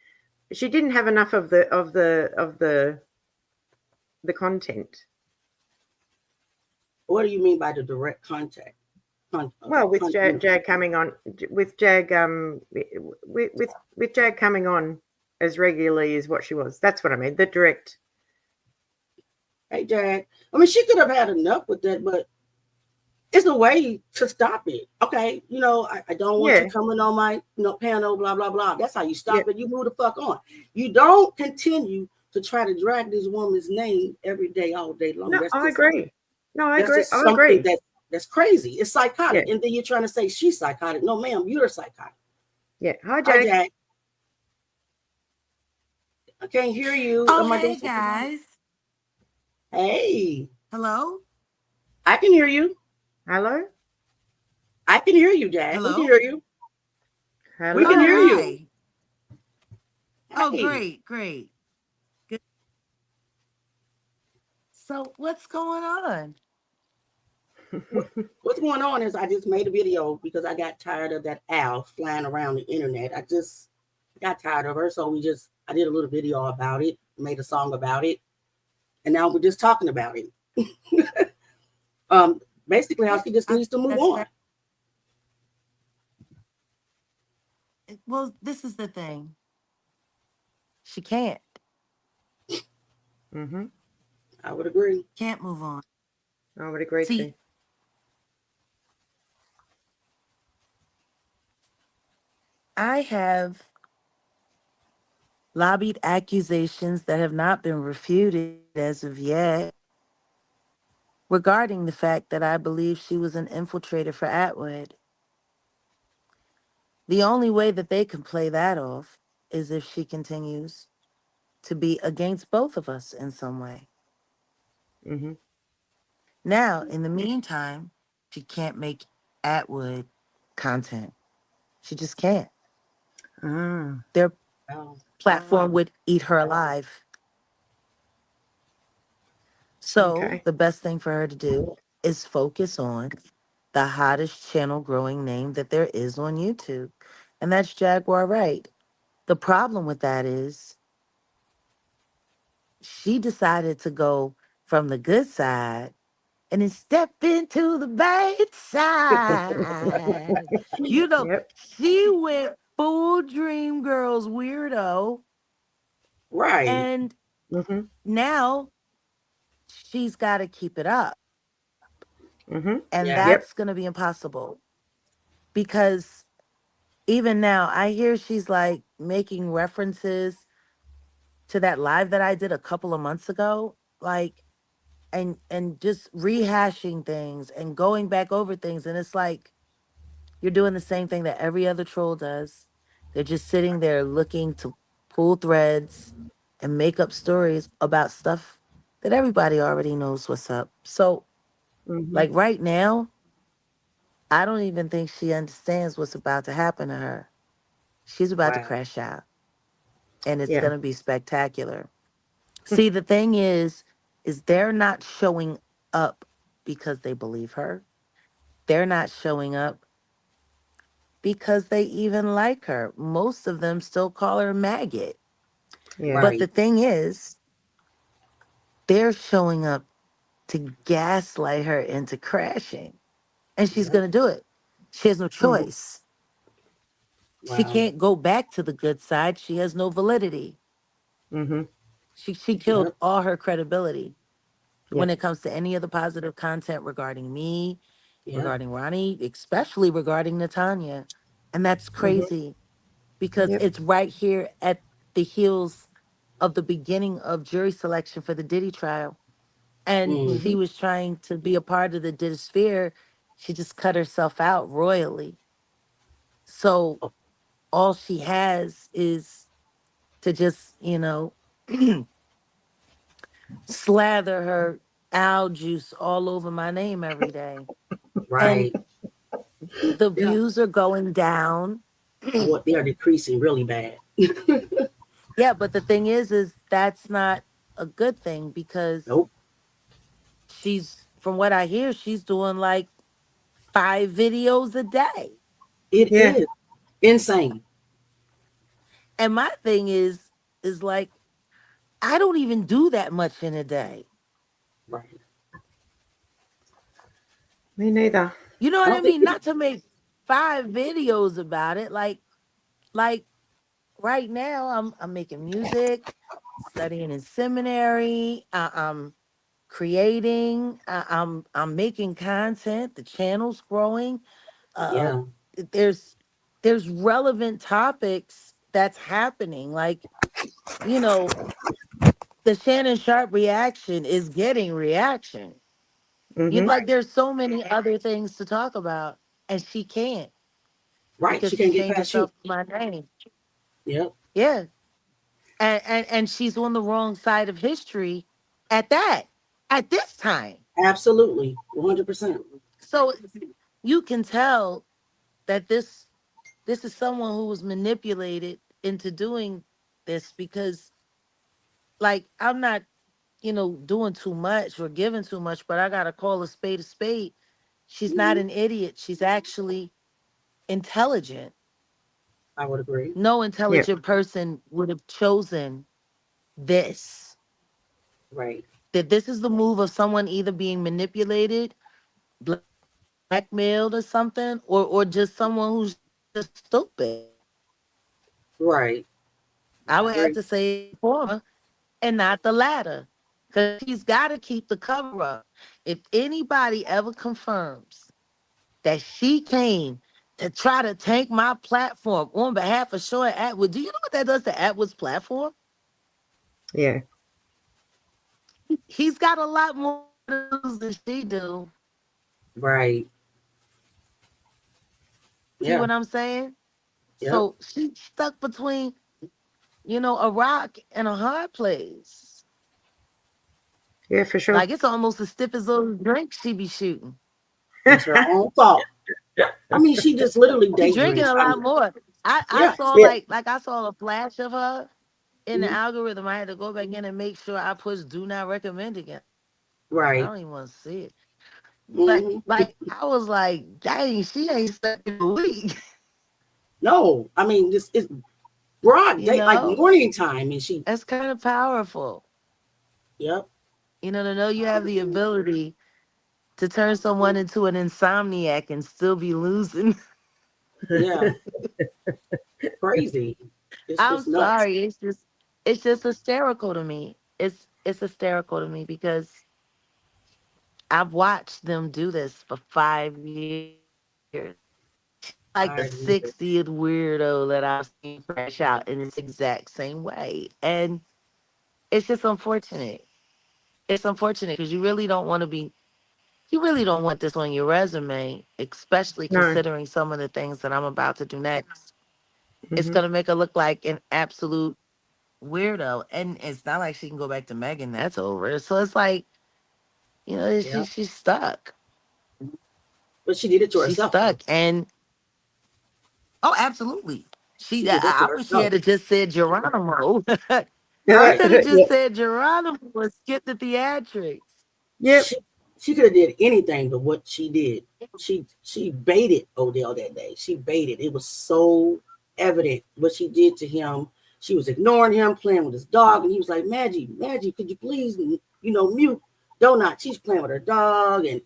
She didn't have enough of the the content. What do you mean by the direct contact? Well, with Jag coming on, with Jag with Jag coming on as regularly as what she was. That's what I mean. The direct. Hey, Jag. I mean, she could have had enough with that, but it's a way to stop it. Okay, I don't want you coming on my panel, blah blah blah. That's how you stop it. You move the fuck on. You don't continue to try to drag this woman's name every day, all day long. No, I agree. No, I that's agree. just I something agree. that's crazy. It's psychotic. And then you're trying to say she's psychotic. No, ma'am, you're psychotic. Yeah. Hi, Jag. Hi, Jag. I can't hear you. Oh, hey, guys. Hey. Hello? I can hear you. Hello? I can hear you, Jag. Hello? We can hear you. Hello? We can hear you. Hey. Oh, great. Good. So what's going on? What's going on is I just made a video because I got tired of that owl flying around the internet. I just got tired of her. So I did a little video about it, made a song about it. And now we're just talking about it. Basically how she just needs to move on. Well, this is the thing. She can't. Mm-hmm. I would agree. Can't move on. I would agree too. I have lobbied accusations that have not been refuted as of yet regarding the fact that I believe she was an infiltrator for Atwood. The only way that they can play that off is if she continues to be against both of us in some way. Mm-hmm. Now, in the meantime, she can't make Atwood content. She just can't. Their platform would eat her alive. So the best thing for her to do is focus on the hottest channel growing name that there is on YouTube. And that's Jaguar Wright. The problem with that is she decided to go from the good side and then step into the bad side. She went full Dream Girls weirdo. Right. And now she's got to keep it up. And that's going to be impossible. Because even now, I hear she's like making references to that live that I did a couple of months ago. Like, and just rehashing things and going back over things. And it's like, you're doing the same thing that every other troll does. They're just sitting there looking to pull threads and make up stories about stuff that everybody already knows what's up. So, like right now, I don't even think she understands what's about to happen to her. She's about to crash out. And it's going to be spectacular. See, the thing is they're not showing up because they believe her. They're not showing up because they even like her. Most of them still call her maggot. But the thing is, they're showing up to gaslight her into crashing. And she's going to do it. She has no choice. She can't go back to the good side. She has no validity. She killed all her credibility when it comes to any of the positive content regarding me, regarding Ronnie, especially regarding Natanya. And that's crazy because it's right here at the heels of the beginning of jury selection for the Diddy trial. And she was trying to be a part of the Diddy sphere. She just cut herself out royally. So all she has is to just, slather her owl juice all over my name every day. Right. And the views are going down. They are decreasing really bad. Yeah, but the thing is that's not a good thing because she's, from what I hear, she's doing like 5 videos a day. It is insane. And my thing is like, I don't even do that much in a day. Right. Me neither. You know I what I don't think mean? Not to make 5 videos about it. Like right now, I'm making music, studying in seminary. I'm creating. I'm making content. The channel's growing. Uh, yeah. there's there's relevant topics that's happening. Like, you know, the Shannon Sharp reaction is getting reaction. You Mm-hmm. like there's so many other things to talk about, and she can't Right. because She she can't get changed past you. herself to my name. Yep. Yeah. And she's on the wrong side of history at that, at this time. Absolutely. 100%. So you can tell that this is someone who was manipulated into doing this because like I'm not, doing too much or giving too much, but I gotta call a spade a spade. She's not Hmm. an idiot. She's actually intelligent. I would agree. No Yeah. intelligent person would have chosen this. Right. That this is the move of someone either being manipulated, blackmailed or something, or just someone who's just stupid. Right. I I would have agree. to say former and not the latter. Because she's got to keep the cover up. If anybody ever confirms that she came to try to tank my platform on behalf of Sean Atwood, do you know what that does to Atwood's platform? Yeah. He's got a lot more to lose than she do. Right. See Yeah. what I'm saying? Yep. So she's stuck between, a rock and a hard place. Yeah, for sure. Like it's almost as stiff as those drinks she be shooting. It's her own fault. I mean, she just literally She drinking daydreams. a lot more. I Yeah. saw Yeah. like I saw a flash of her in the Mhm. algorithm. I had to go back in and make sure I push do not recommend again. I Right. don't even want to see it. But Hmm. like I was like, dang, she ain't stuck in a week. No, I mean, this is broad you day, like know? morning time, and she. That's kind of powerful. Yep. To know you have the ability to turn someone into an insomniac and still be losing. Yeah. Crazy. It's I'm just nuts. sorry. It's just hysterical to me. It's hysterical to me because I've watched them do this for 5 years. Like the I agree. 60th weirdo that I've seen crash out in this exact same way. And it's just unfortunate. It's unfortunate because you really don't want this on your resume, especially No. considering some of the things that I'm about to do next. It's Mm-hmm. gonna make her look like an absolute weirdo. And it's not like she can go back to Megan. That's over. So it's like, Yeah. she's stuck. But she did it to She's herself, though. stuck. And oh, absolutely. She did that to I wish she herself. had just said Geronimo. She Right. could have Yeah. just said Geronimo and skipped the theatrics. Yep. She could have did anything but what she did. She baited Odell that day. She baited. It was so evident what she did to him. She was ignoring him, playing with his dog, and he was like, Maggie, could you please, mute Donut? She's playing with her dog, and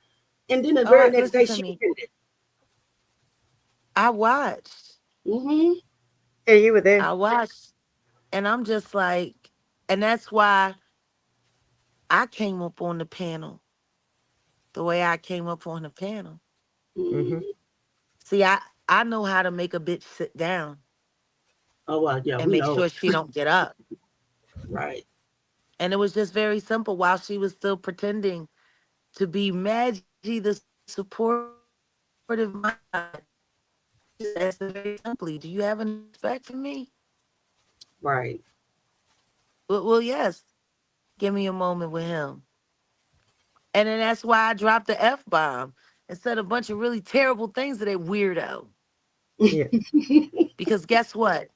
then the All very right, next listen day to she me. ended it. I watched. Mm-hmm. Yeah, you were there. I watched. And I'm just like, and that's why I came up on the panel the way I came up on the panel. Mm-hmm. Mm-hmm. See, I know how to make a bitch sit down Oh well, yeah, and we make know. sure she don't get up. Right. And it was just very simple while she was still pretending to be Maggie, the supportive mind. That's very simply. Do you have any respect for me? Right. Well, yes. Give me a moment with him. And then that's why I dropped the F bomb and said a bunch of really terrible things to that weirdo. Yeah. Because guess what?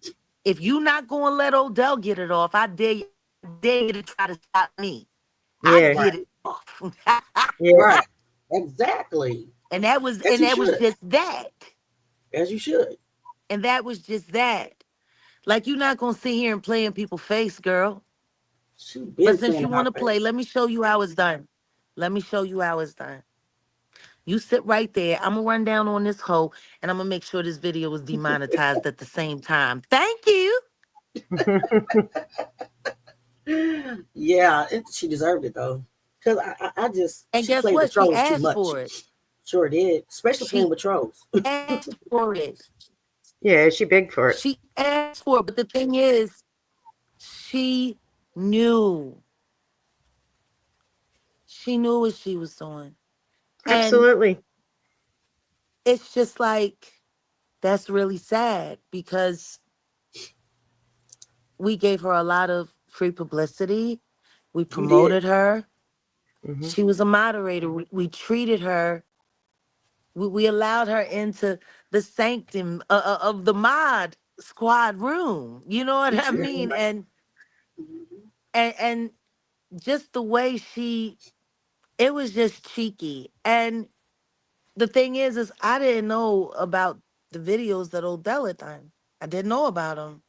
If you not gonna let Odell get it off, I dare you to try to stop me. I Yeah. Right. get it off. Yeah. Right. Exactly. and that was As and you that was should. just that. As you should. And that was just that. Like you're not gonna sit here and play in people's face, girl. She But been since playing you in our want to play, face. let me show you how it's done. Let me show you how it's done. You sit right there. I'm gonna run down on this hoe, and I'm gonna make sure this video is demonetized at the same time. Thank you. Yeah, she deserved it though. Cause I just And she guess played with what? She trolls too asked much. for it. Sure did, especially playing She with trolls. asked for it. Yeah, she begged for it. She asked for it. But the thing is, she knew. She knew what she was doing. And Absolutely. it's just like, that's really sad because we gave her a lot of free publicity. We You did. promoted her. Hmm. She was a moderator. We treated her. We allowed her into the sanctum of the mod squad room. You know what I Yeah. mean? Mhm. And just the way it was just cheeky. And the thing is I didn't know about the videos that Odell had done. I didn't know about them.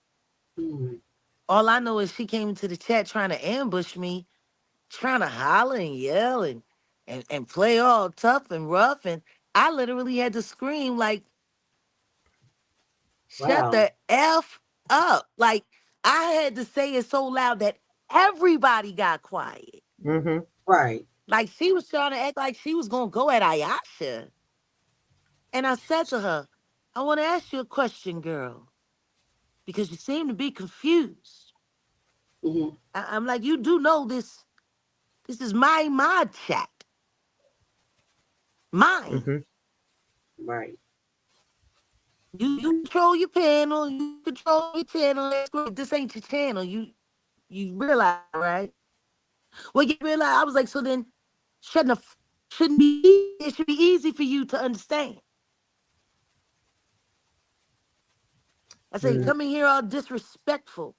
Mhm. All I know is she came into the chat trying to ambush me, trying to holler and yell and play all tough and rough. And I literally had to scream like, shut Wow. the F up. Like, I had to say it so loud that everybody got quiet. Hmm. Right. Like, she was trying to act like she was going to go at Ayasha. And I said to her, I want to ask you a question, girl, because you seem to be confused. Hmm. I'm like, you do know this is my mod chat. Mine. Hmm. Right. You control your panel, you control your channel. That's great. This ain't your channel. You realize, right? Well, you realize I was like, so then shouldn't have, shouldn't be it should be easy for you to understand. I said, Mm. coming here all disrespectful.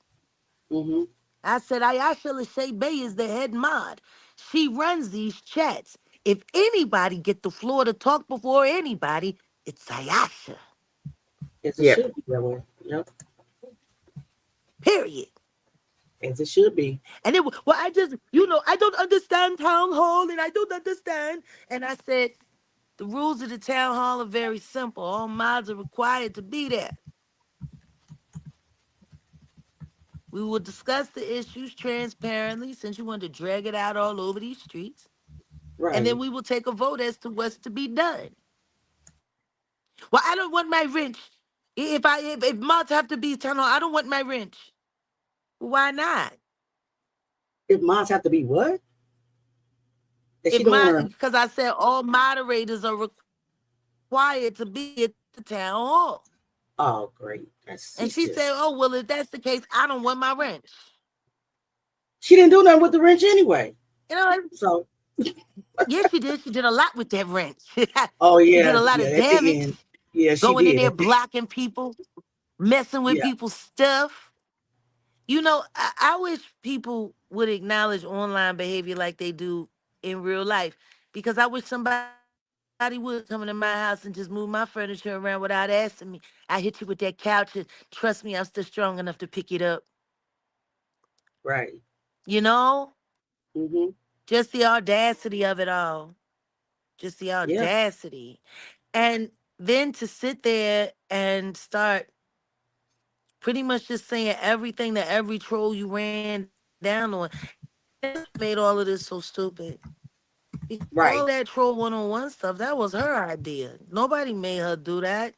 Hmm. I said, Ayasha Lachey Bay is the head mod. She runs these chats. If anybody get the floor to talk before anybody, it's Ayasha. As it Yep. should be that way. Yep. Period. As it should be. And I just, I don't understand town hall and I don't understand. And I said, the rules of the town hall are very simple. All mods are required to be there. We will discuss the issues transparently since you want to drag it out all over these streets. And then Right. we will take a vote as to what's to be done. Well, I don't want my wrench. If mods have to be town hall, I don't want my wrench. Why not? If mods have to be what? That she If don't want to. because I said all moderators are required to be at the town hall. Oh, great. That's And it's she said, just. oh, well, if that's the case, I don't want my wrench. She didn't do nothing with the wrench anyway. You know, So. yes, she did. She did a lot with that wrench. Oh She did a yeah, lot yeah. of At the damage, end, yeah, she going in did. there, At the, blocking people, messing with yeah. people's stuff. I wish people would acknowledge online behavior like they do in real life, because I wish somebody would come into my house and just move my furniture around without asking me. I hit you with that couch, and trust me, I'm still strong enough to pick it up. Right. You know, Hmm. just the audacity of it all. Just the Yeah. audacity. And then to sit there and start pretty much just saying everything that every troll you ran down on, that made all of this so stupid. All Right. that troll one-on-one stuff, that was her idea. Nobody made her do that.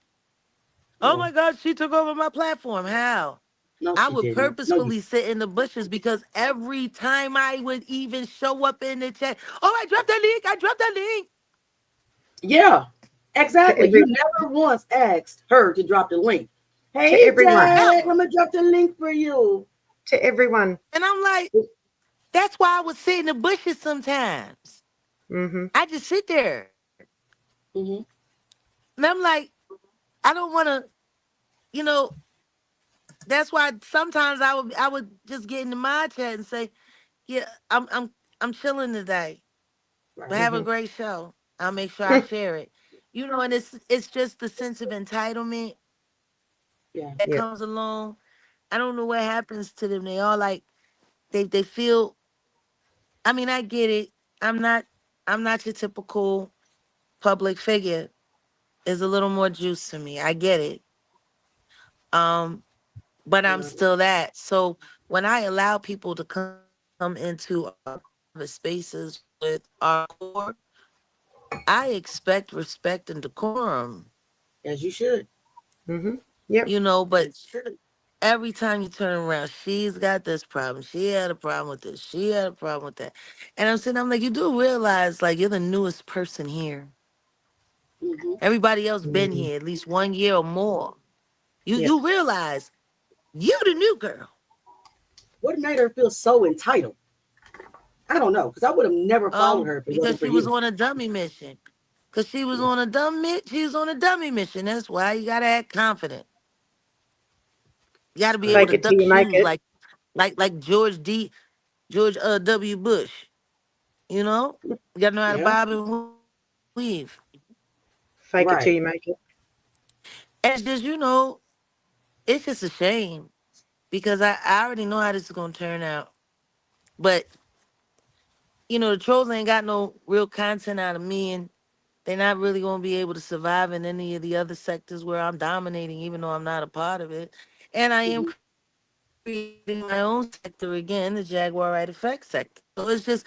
Oh No. my God, she took over my platform. How? No, I she would didn't. No, you. purposefully sit in the bushes because every time I would even show up in the chat, oh, I dropped that link. I dropped that link. Yeah. To Exactly. every You never once asked her to drop the link. to Hey, everyone. Jack, Never. let me drop the link for you. To everyone. And I'm like, that's why I would sit in the bushes sometimes. Hmm. I just sit there. Hmm. And I'm like, I don't want to, you know, that's why sometimes I would just get into my chat and say, yeah, I'm chilling today. But Right. have a Hmm. great show. I'll make sure I share it. And it's just the sense of entitlement Yeah. that Yep. comes along. I don't know what happens to them. They all like, they feel. I mean, I get it. I'm not I'm not your typical public figure. There's a little more juice to me. I get it. Um, but I'm Yeah. still that. So when I allow people to come into our private spaces with our core, I expect respect and decorum. As you should. Mm-hmm. Yep. You know, but every time you turn around, she's got this problem. She had a problem with this. She had a problem with that. And I'm like, you do realize like you're the newest person here. Hmm. Everybody else been Mm-hmm. here at least 1 year or more. You Yep. you realize you the new girl. What made her feel so entitled? I don't know, because I would have never followed her if it Because wasn't for she was you. on a dummy mission. Cause she was on a she was on a dummy mission. That's why you gotta act confident. You gotta be able Fake to it till duck you make shoes it. like George W. Bush. You know? You gotta know how to Yeah. bob and weave. Fake it till Right. you make it. And it's just, it's just a shame. Because I already know how this is gonna turn out. But the trolls ain't got no real content out of me, and they're not really gonna be able to survive in any of the other sectors where I'm dominating, even though I'm not a part of it. And I am Hmm. creating my own sector again, the Jaguar Wright effect sector. So it's just,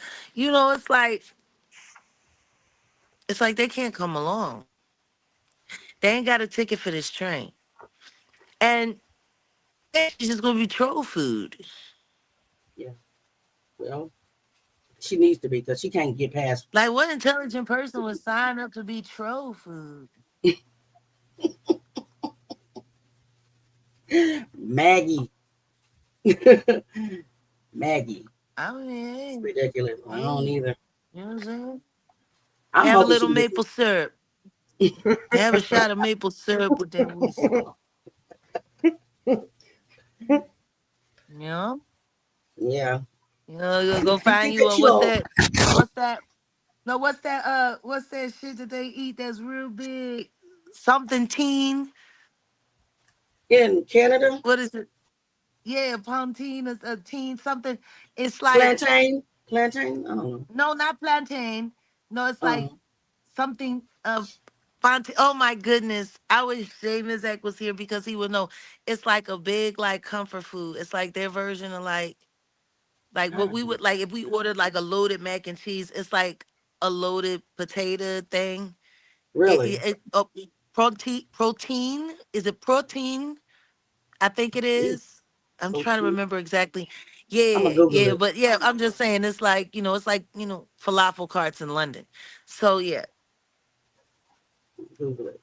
it's like they can't come along. They ain't got a ticket for this train, and it's just gonna be troll food. Yeah. Well, she needs to be because she can't get past Like, what intelligent person would sign up to be troll food? Maggie. Maggie. I mean, It's ridiculous. I don't hey, either. you know what I'm saying? I'm Have a hoping little she gets. maple syrup. Have a shot of maple syrup with that whiskey. You know? Yeah. You'll go find you a Get you what's that? No, what's that shit that they eat that's real big? Something teen. in Canada. What is it? Yeah, poutine is a teen something. It's like Plantain. Plantain. I don't know. no, not plantain. No, it's like Oh, something of Fonte. Oh my goodness. I wish James Eck was here because he would know. It's like a big like comfort food. It's like their version of like I what don't we know. would like if we ordered like a loaded mac and cheese. It's like a loaded potato thing. Really? Protein. Is it protein? I think it Ooh, is. I'm trying to protein. remember exactly. I'm gonna Yeah, Google yeah, it. but yeah, I'm just saying it's like, it's like, falafel carts in London. So yeah. Google it.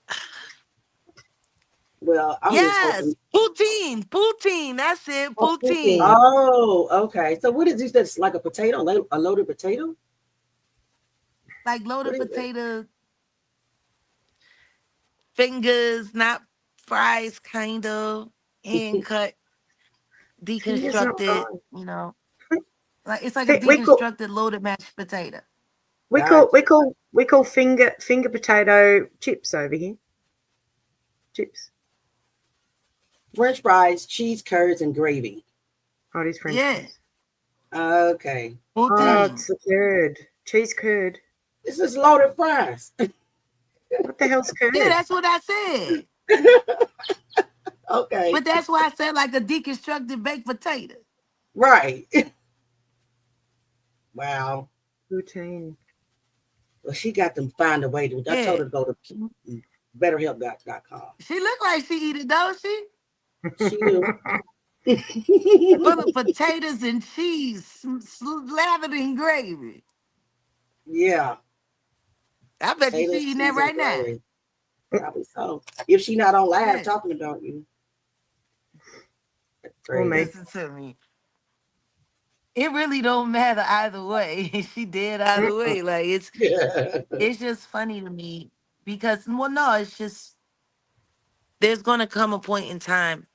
Well, I'm just Yes, hoping. poutine. That's it, Oh, poutine. poutine. Oh, okay. So what is this? That's like a potato, a loaded potato. Like What loaded is it? potato fingers, not fries, kind of hand cut, Fingers not deconstructed. fine. Like it's like a We call deconstructed loaded mashed potato. we call we Gotcha. call we call finger potato chips over here. Chips. French fries, cheese curds, and gravy. Oh, it is French Yeah, fries. Okay. Oh, poutine. it's the curd. Cheese curd. This is loaded fries. What the hell's Yeah, curd? that's what I said. Okay. But that's why I said like a deconstructed baked potato. Right. Wow. Poutine. Well, she got them find a way to. I told Yeah. her to go to betterhelp.com. She look like she eat it, don't she? She do. Full of potatoes and cheese, slathered in gravy. Yeah. I bet you she Potatoes, eating that cheese, and right now. gravy. Probably so. If she not on live Yeah. talking about you. That's Or crazy. me. Listen to me. It really don't matter either way. She did either way. Like it's just funny to me because well, no, it's just there's gonna come a point in time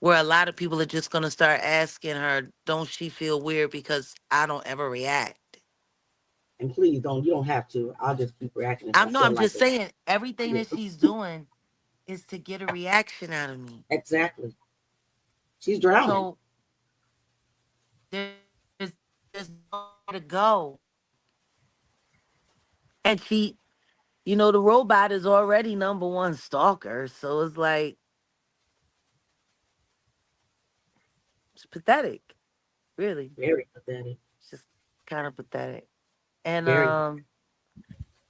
where a lot of people are just gonna start asking her, don't she feel weird because I don't ever react? And please don't. You don't have to. I'll just keep reacting if I feel I'm like just it. saying everything that Yeah. she's doing is to get a reaction out of me. Exactly. She's drowning. So there's there's nowhere to go. And she, you know, the robot is already number one stalker. So it's like, it's pathetic, really. Very pathetic. It's just kind of pathetic. And Very.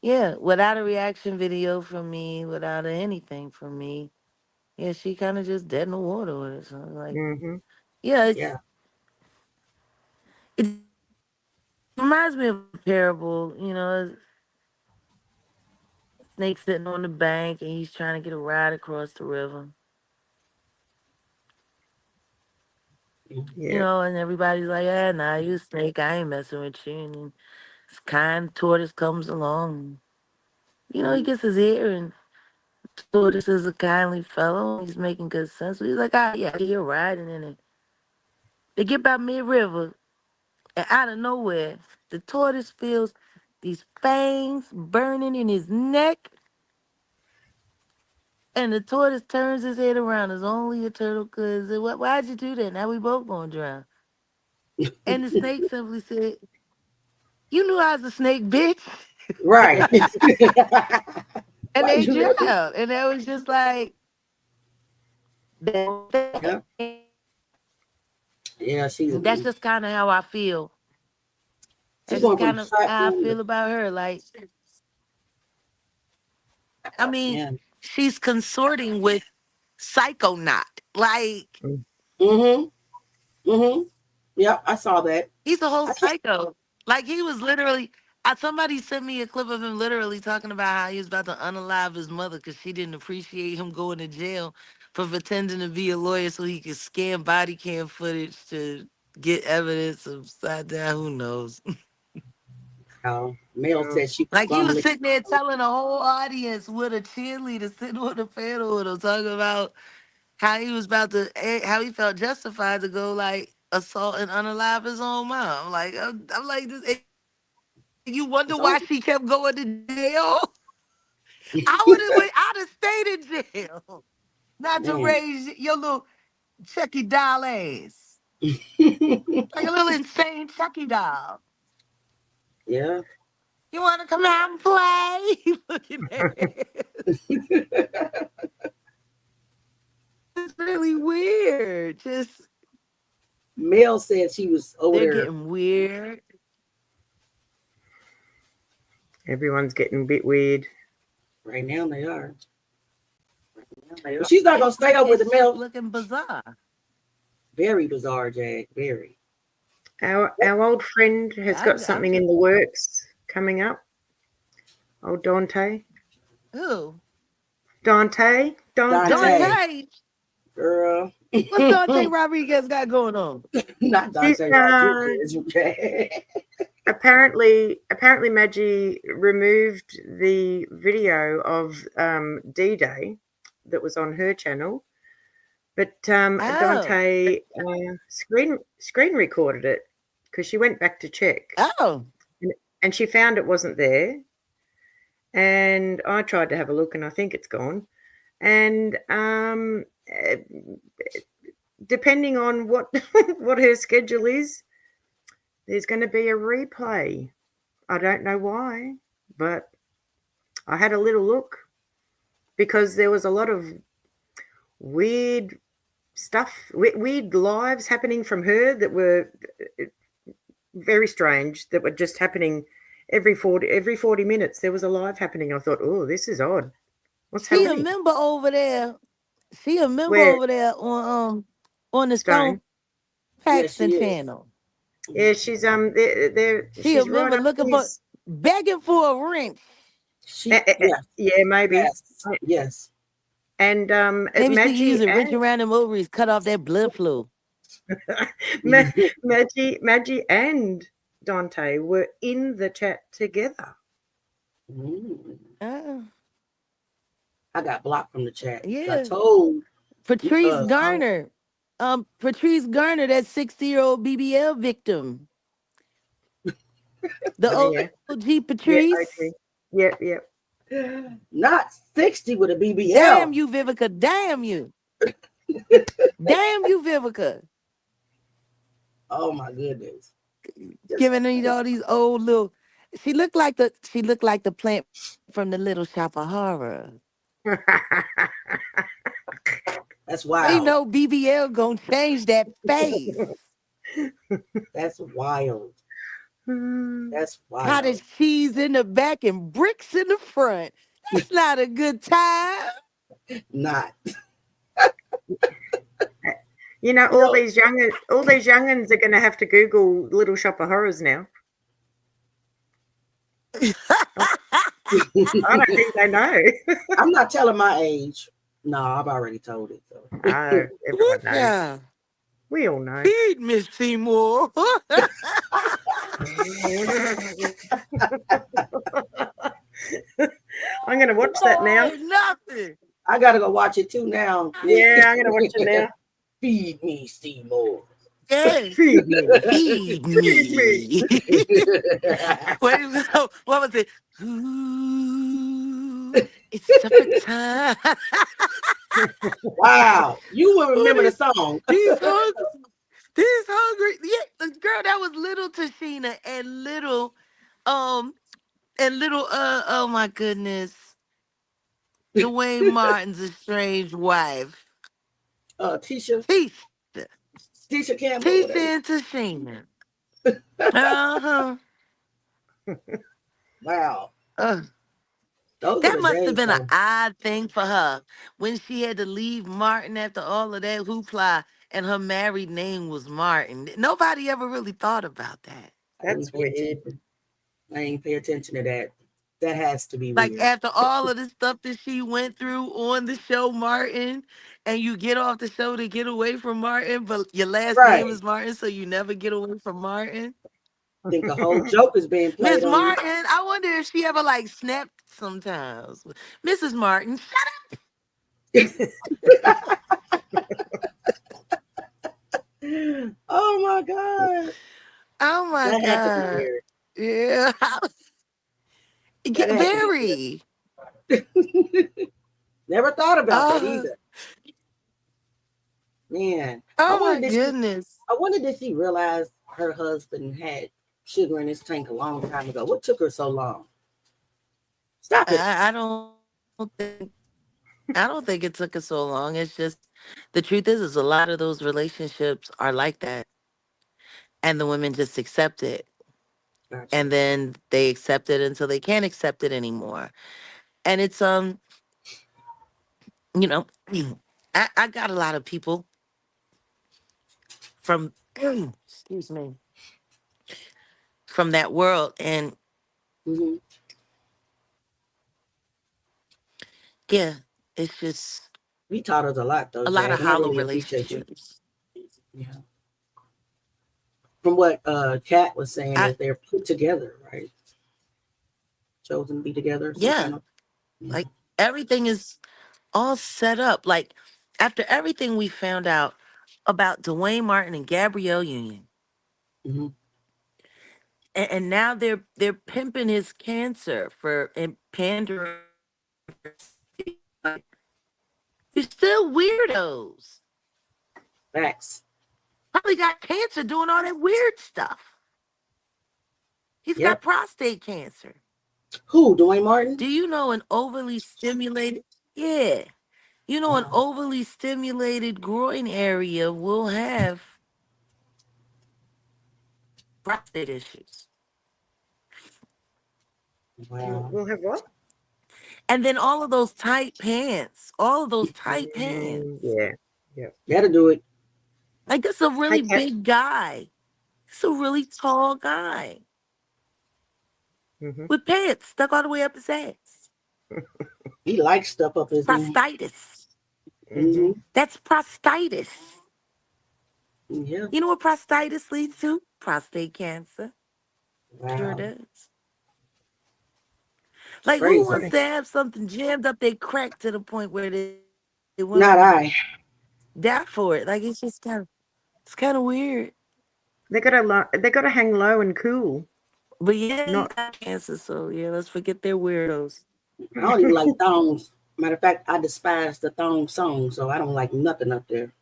yeah, without a reaction video from me, without anything from me, yeah, she kind of just dead in the water with it. So I was like, yeah, Yeah. it reminds me of a parable, you know, snake sitting on the bank and he's trying to get a ride across the river. You know, and everybody's like, "Yeah, nah, you a snake. I ain't messing with you." And then this kind tortoise comes along. You know, he gets his ear, and tortoise is a kindly fellow. He's making good sense. So he's like, "Ah, yeah, you're right." And then they get by mid-river, and out of nowhere, the tortoise feels these fangs burning in his neck. And the tortoise turns his head around as only a turtle could. Said, "Why'd you do that? Now we both gonna drown." And the snake simply said, "You knew I was a snake, bitch." Right. And Why they you let me- drowned. And it was just like, Yeah. Yeah, she's that's just kind of how I feel. she's That's just going from kind of how I platform feel to about her. Like, I mean, yeah. she's consorting with Psychonaut. Like, Mm-hmm. Mm-hmm. Yep, I saw that. he's a whole I can't psycho. Like, he was literally, somebody sent me a clip of him literally talking about how he was about to unalive his mother because she didn't appreciate him going to jail for pretending to be a lawyer so he could scan body cam footage to get evidence of side down. Who knows? how Mel said she was Like, he gonna was lick. sitting there telling a whole audience with a cheerleader sitting on the panel with him talking about how he was about to, how he felt justified to go like assault and unalive his own mom. Like, I'm like, this. You wonder It's why over. she kept going to jail? I'd have stayed in jail. Not to Man. raise your little Chucky doll ass. Like a little insane Chucky doll. Yeah. You want to come out and play? Looking at it. It's really weird. Just, Mel said she was over they're there getting weird. Everyone's getting a bit weird. right now. They are. But she's not gonna stay over the It's Mel. just looking bizarre. Very bizarre, Jag. Very. Our old friend has got something in the works coming up. Oh, Dante. Who? Dante. Dante. Girl. What's Dante Rodriguez got going on? Not Dante Rodriguez. Apparently Maggie removed the video of D-Day that was on her channel, but Dante screen recorded it because she went back to check. Oh. And she found it wasn't there. And I tried to have a look, and I think it's gone. And depending on what what her schedule is, there's going to be a replay. I don't know why, but I had a little look because there was a lot of weird stuff, weird lives happening from her that were very strange, that were just happening every 40 minutes. There was a live happening. I thought, oh, this is odd. What's She happening? a member over there. She a member Where? over there on the Stone Paxton channel. Yeah, she's there. She She's a member right looking for, begging for a wrench. Yeah, maybe. Yes. And Maybe she can Maggie use a and wrench around them ovaries, cut off that blood flow. Maggie and Dante were in the chat together. I got blocked from the chat. Yeah. I told Patrice Garner. Patrice Garner, that 60-year-old BBL victim. The OG Patrice. Yeah. Not 60 with a BBL. Damn you, Vivica. Damn you. Damn you, Vivica. Oh my goodness. giving me all these old little. She looked like the plant from the Little Shop of Horror. That's They wild. know BBL gonna change that face. That's wild. That's wild. Cottage cheese in the back and bricks in the front. That's not a good time. Not. You know, all these youngins are going to have to Google Little Shop of Horrors now. I don't think they know. I'm not telling my age. No, I've already told it. So. Oh, everyone knows. Yeah. We all know. Feed Miss Seymour. I'm going to watch that now. Nothing. I got to go watch it too now. Yeah, I'm going to watch it now. Feed me, Seymour. Yeah. Feed me. Feed me. Wait, what was it? Ooh, it's supper time. Wow. You will remember the song. These hungry. Yeah, the girl that was little Tashina and little oh my goodness. Dwayne Martin's estranged wife. Tisha. Tisha Campbell. Tisha and Tashina. Uh-huh. Wow. That must have been an odd thing for her when she had to leave Martin after all of that hoopla and her married name was Martin. Nobody ever really thought about that. That's weird. I ain't pay attention to that. That has to be like weird. After all of the stuff that she went through on the show Martin, and you get off the show to get away from Martin, but your last name is Martin, so you never get away from Martin. I think the whole joke is being played Miss on Martin, I wonder if she ever snapped sometimes. Mrs. Martin, shut Oh my God. Oh my That had to be God. weird. Yeah. Get That had to very. Never thought about that either. Man. Oh my goodness. I wonder did she realize her husband had sugar in his tank a long time ago? What took her so long? Stop it. I don't think it took us so long. It's just the truth is a lot of those relationships are like that. And the women just accept it. Gotcha. And then they accept it until they can't accept it anymore. And it's I got a lot of people from excuse me, from that world, and yeah, it's just we taught us a lot though. A lot of Jag, hollow really relationships. Yeah. From what Kat was saying, that they're put together, right? Chosen to be together. Yeah. Like everything is all set up. Like after everything we found out about Dwayne Martin and Gabrielle Union, and now they're pimping his cancer and pandering. You're still weirdos. Facts. Probably got cancer doing all that weird stuff. He's got prostate cancer. Who, Dwayne Martin? Do you know an overly stimulated? Yeah. You know, an overly stimulated groin area will have prostate issues. Wow. We'll have what? And then all of those tight pants. Yeah. Gotta do it. Like, this is a really big guy. It's a really tall guy. With pants stuck all the way up his ass. He likes stuff up his Prostatitis. That's prostatitis. Yeah. You know what prostatitis leads to? Prostate cancer. Wow. Sure does. Like, Crazy. who wants to have something jammed up their crack to the point where they want Not I. die for it? Like, it's just kind of weird. They gotta hang low and cool. But yeah, he got cancer, so yeah, let's forget they're weirdos. I don't even like thongs. Matter of fact, I despise the thong song, so I don't like nothing up there.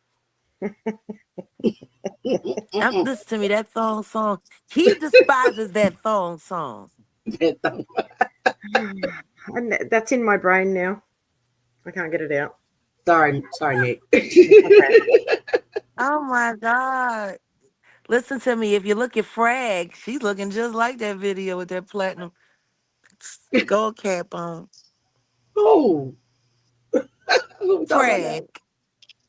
Listen to me, that song. He despises that song. And that's in my brain now. I can't get it out. Sorry, Nick. Oh my God. Listen to me. If you look at Frag, she's looking just like that video with that platinum gold cap on. Who? Who we talking about now? Frag.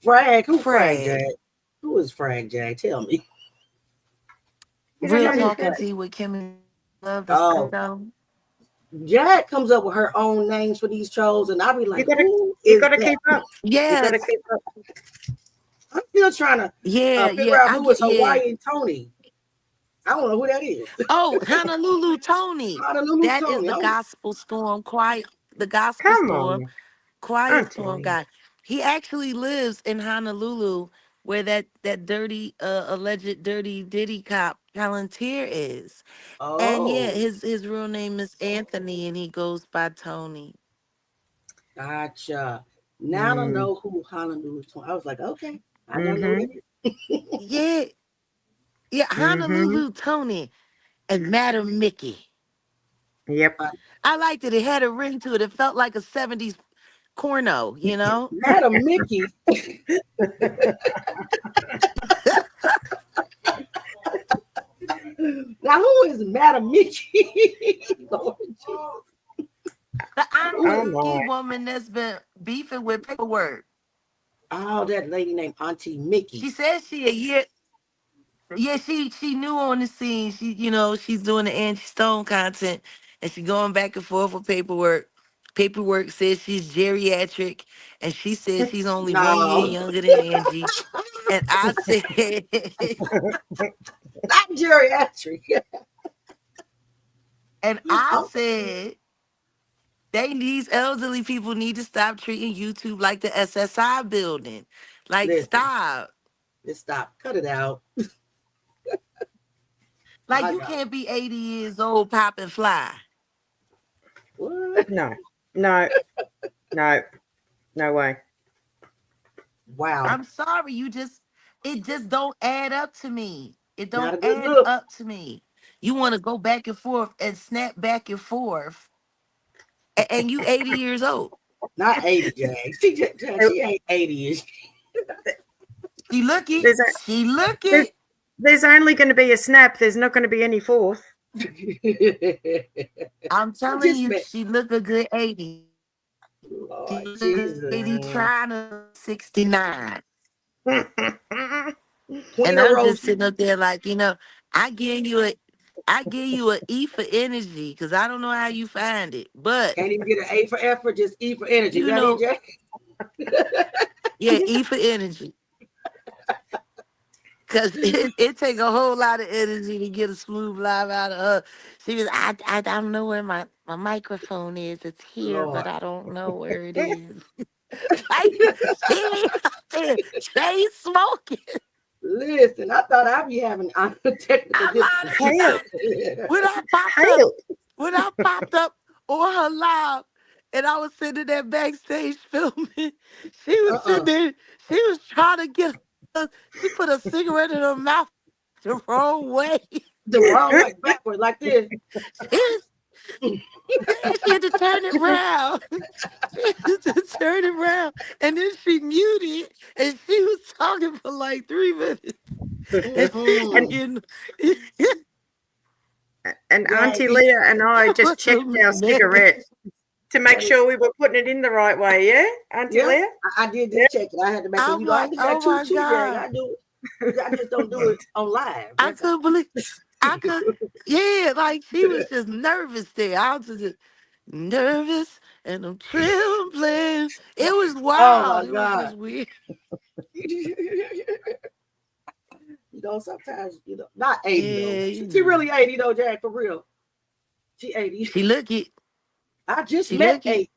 Frag? Who Frag Frag. Jag? Who is Frag Jag? Tell me. You don't Real know who Talking Frag? Tea with Kimmy Love, the Oh, show. Jag comes up with her own names for these shows, and I'll be like, You who gotta is that? keep up. You gotta Yes. keep up. I'm still trying to figure out who is Hawaiian Tony. I don't know who that is. Oh, Honolulu Tony. Honolulu That Tony. is the Gospel Storm Quiet. The Gospel Come Storm on, Quiet Storm Auntie. guy. He actually lives in Honolulu, where that dirty, alleged dirty Diddy cop Palantir is. And yeah, Oh, his real name is Anthony, and he goes by Tony. gotcha. Now I know who Honolulu Tony. I was like, okay, I don't know who that is. Yeah, Honolulu Tony and Madam Mickey. Yep. I liked it. It had a ring to it. It felt like a 70s corno, you know? Madam Mickey. Now who is Madam Mickey? Lord Jesus. The Auntie woman that's been beefing with paperwork. Oh, that lady named Auntie Mickey. She says she a year. Yeah, she new on the scene. She's doing the Angie Stone content, and she going back and forth with paperwork. Paperwork says she's geriatric, and she says she's only 1 year younger than Angie. And I said, not geriatric. And I said, these elderly people need to stop treating YouTube like the SSI building. Like, Listen, stop. Just stop. Cut it out. Like, you can't be 80 years old, pop and fly. What? No way. Wow. I'm sorry. It just don't add up to me. It Not don't a good add look. up to me. You want to go back and forth and snap back and forth, and you 80 years old. Not 80, Jag. She ain't 80 ish. She look it. She look it. There's only going to be a snap. There's not going to be any fourth. I'm telling you, she look a good 80. Lord, she look a 80 trying to 69. And I'm just sitting up there like, I give you an E for energy, because I don't know how you find it, but can't even get an A for effort, just E for energy. Yeah, E for energy. Because it take a whole lot of energy to get a smooth live out of her. She was, I don't know where my microphone is. It's here, but I don't know where it is. Like, she out there chain smoking. Listen, I thought I'd be having technical difficulties. When I popped up on her live and I was sitting there backstage filming, she was sitting there, she was trying to get her, she put a cigarette in her mouth the wrong way. The wrong way, backward, like this. She had to turn it around. And then she muted, and she was talking for like 3 minutes. And Auntie Leah and I just checked our cigarette to make sure we were putting it in the right way. Yeah, Auntie Leah? I did just check it. I had to make sure. I think I chew Jag. I do it. I just don't do it on live. I couldn't believe. Like she was just nervous there. I was just nervous and I'm trembling. It was wild. Oh my God. It was just weird. Sometimes, not 80 though. She really 80 though, Jag, for real. She 80. She look it. I just met A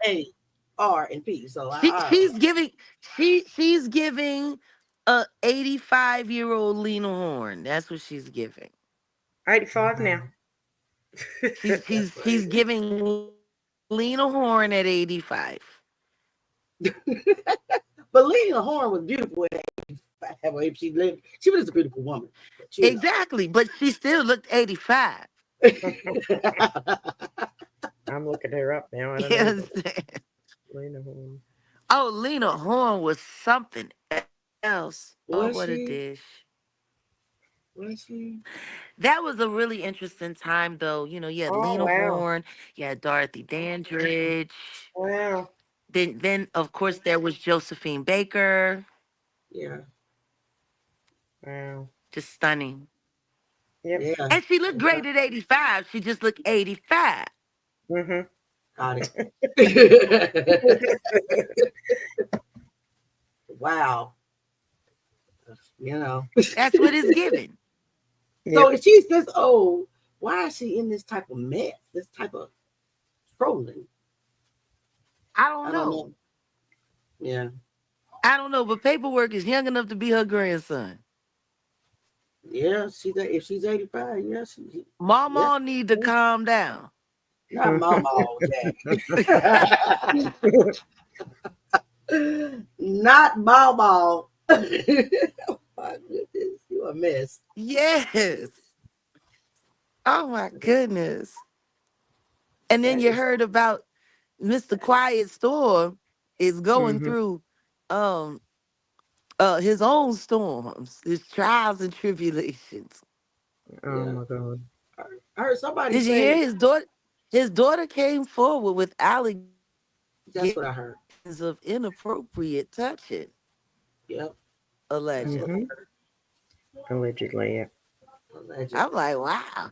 R and P. So she's giving a 85-year-old Lena Horne. That's what she's giving. 85 now. He's giving Lena Horne at 85. But Lena Horne was beautiful Well, if she lived, she was a beautiful woman. But, Exactly, but she still looked 85. I'm looking her up now. I don't You know. But understand? Lena Horne. Oh, Lena Horne was something else. Oh, Was what a she? dish. Was she? That was a really interesting time, though. You had Oh Lena wow, Horne, you had Dorothy Dandridge. wow, Then of course, there was Josephine Baker. Yeah. wow. Just stunning. Yep. Yeah. And she looked great at 85. She just looked 85. Mhm. Got it. Wow. You know. That's what it's given. So Yep. if she's this old, why is she in this type of mess? This type of trolling? I don't I don't know. know. Yeah. I don't know, but Paperwork is young enough to be her grandson. Yeah. If she's 85, yeah, yeah. Mama need to calm down. Not Mama all Jack. Not Mama. Oh my goodness, you a mess. Yes. Oh my goodness. And then That you is heard about Mr. Quiet Storm is going Mhm. through his own storms, his trials and tribulations. Oh yeah. my god. I heard somebody Did you hear say his daughter came forward with allegations that's what I heard. of inappropriate touching, Yep. That's what I allegedly. Mhm. heard. Allegedly, yeah. I'm Allegedly. like, wow,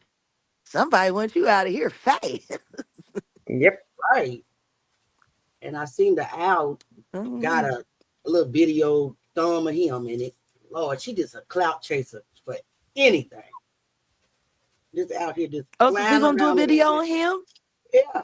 somebody wants you out of here fast. Yep. Right. And I seen the owl got Mhm. a little video thumb of him in it. Lord, she just a clout chaser for anything. Just out here just Oh, so she flying gonna do a around with video it. on him? Yeah.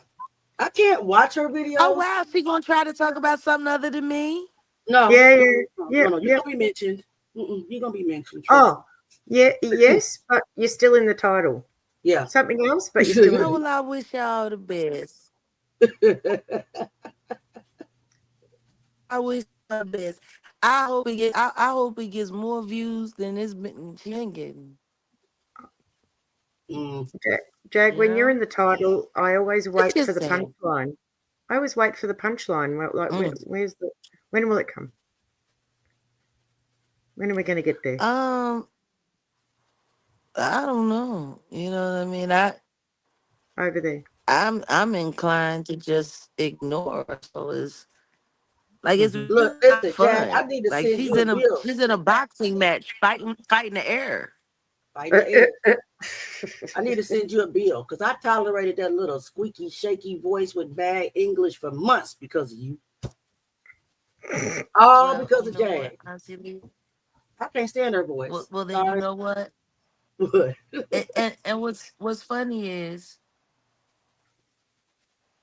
I can't watch her Oh videos. wow, she gonna try to talk about something other than me? No, Yeah, yeah, no, yep, no. You're yep. gonna be mentioned. You're gonna be mentioned. Trust Oh, yeah, yes, but you're still in the title. me. Yeah. Something else, but you're still Oh in. well, I wish y'all the best. I wish her the best. I hope it gets more views than it's been she ain't getting. Mm, Jag, You when you're know? in the title, I always It's wait for just the saying. punchline. I always wait for the punchline. Like, Mm. where's the? When will it come? When are we going to get there? I don't know. You know what I mean? Over there. I'm inclined to just ignore her. So it's Hmm. look, really not listen, Jag. I fun. need to Like send she's you a in a bill. she's in a boxing match fighting the air. Fighting the air. I need to send you a bill because I tolerated that little squeaky, shaky voice with bad English for months because of you. All Well, because you of know what, Jag. Auntie Lee? I can't stand her Well, voice. well then you Sorry. know what? What? And what's funny is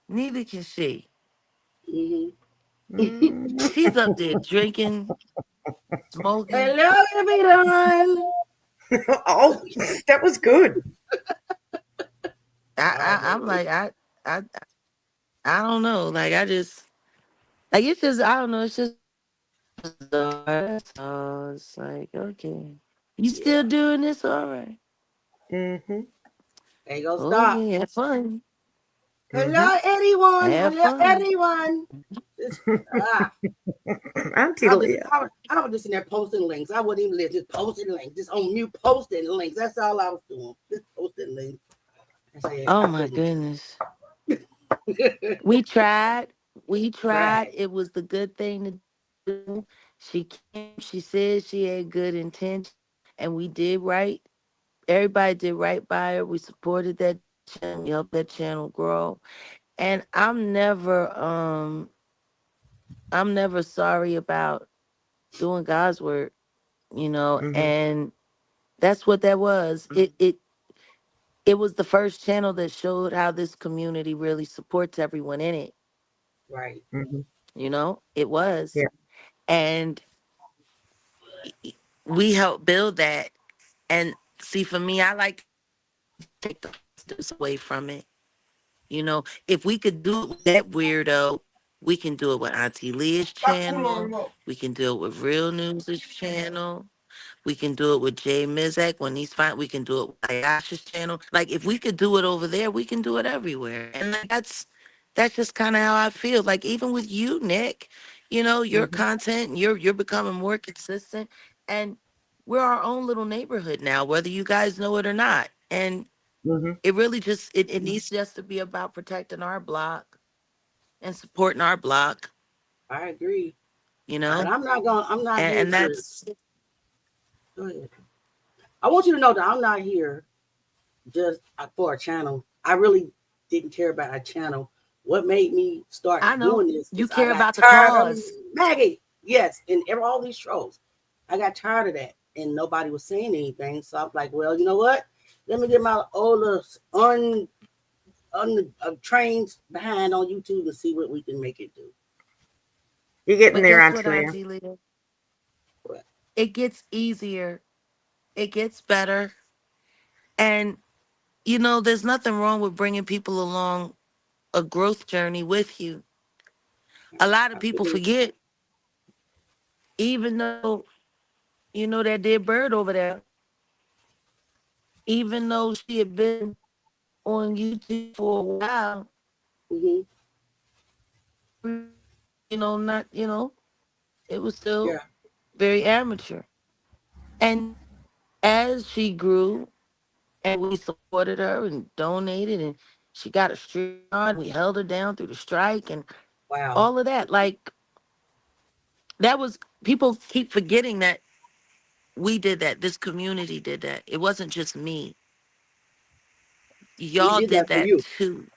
neither can she. Mm-hmm. Mm. She's up there drinking, smoking. Hello, everyone. Oh, that was good. I'm like I I don't know. Like I just like it's just I don't know. It's just bizarre. So it's like okay, you still Yeah. doing this? All right. Mm-hmm. Ain't gonna stop. Okay, have fun. Mm-hmm. Hello, everyone. Have Hello, fun. everyone. It's, ah, Auntie Leah. I was just in there posting links. I wouldn't even live, just posting links, just on mute posting links. That's all I was doing. Just posting links. I said, Oh I my couldn't. goodness. We tried. We tried. Right. It was the good thing to do. She came. She said she had good intention, and we did right. Everybody did right by her. We supported that channel. We helped that channel grow. And I'm never sorry about doing God's work, Mm-hmm. and that's what that was. It was the first channel that showed how this community really supports everyone in it. Right. Mm-hmm. It was. Yeah. And we helped build that. And see, for me, I like to take the positives away from it. If we could do it with that weirdo, we can do it with Auntie Leah's channel. We can do it with Real News's channel. We can do it with Jay Mizek when he's fine. We can do it with Ayasha's channel. Like if we could do it over there, we can do it everywhere. And like, that's just kind of how I feel. Like even with you, Nick, you know, your content, you're becoming more consistent, and we're our own little neighborhood now, whether you guys know it or not. And it really just it needs just to be about protecting our block and supporting our block, I agree. you And know, I'm not here and to that's go ahead. I want you to know that I'm not here just for a channel. I really didn't care about a channel. What made me start I know doing this you is I care got about the tired of cause. Maggie. Yes, and all these trolls. I got tired of that, and nobody was saying anything. So I'm like, well, you know what? Let me get my old trained behind on YouTube and see what we can make it do. You're getting But there, guess Auntie what, Leah. Auntie Leah? But It gets easier, it gets better, and you know, there's nothing wrong with bringing people along a growth journey with you. A lot of people forget, even though you know that dear bird over there, even though she had been on YouTube for a while, you know, not, you know, it was still yeah, very amateur. And as she grew and we supported her and donated and she got a stream on, we held her down through the strike and wow, all of that. Like that was people keep forgetting that we did that. This community did that. It wasn't just me. we Y'all did did that for that you, too.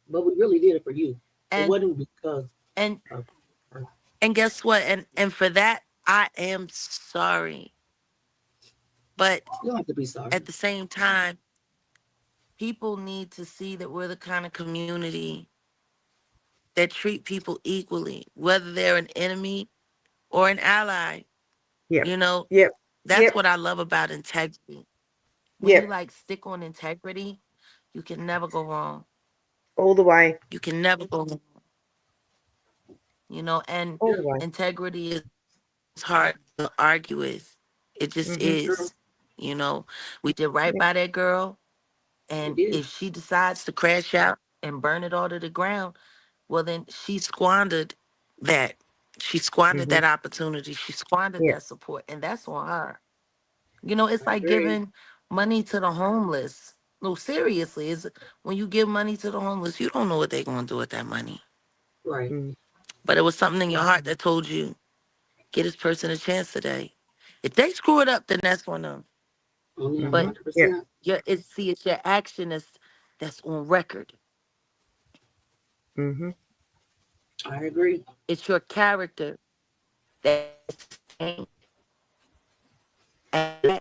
but we really did it for you. It And wasn't because and of her. and guess what? And for that I am sorry. But You don't have to be sorry. at the same time, people need to see that we're the kind of community that treat people equally, whether they're an enemy or an ally. Yep. You know, Yep. that's Yep. what I love about integrity. When you Yep. like stick on integrity, you can never go wrong. All the way. You can never go wrong. You know, and All the way. integrity is hard to argue with. It just Girl, is. You know, we did right Yep. by that girl. we And did. if she decides to crash out and burn it all to the ground, well, then she squandered that. She squandered that opportunity. She squandered Yep. that support. And that's on her. You know, it's I like agree. giving money to the homeless. No, seriously, is when you give money to the homeless, you don't know what they're going to do with that money. Right. But it was something in your heart that told you, get this person a chance today. If they screw it up, then that's on them. Only But 100%. it's your action that's on record. I agree. It's your character that's sustained. And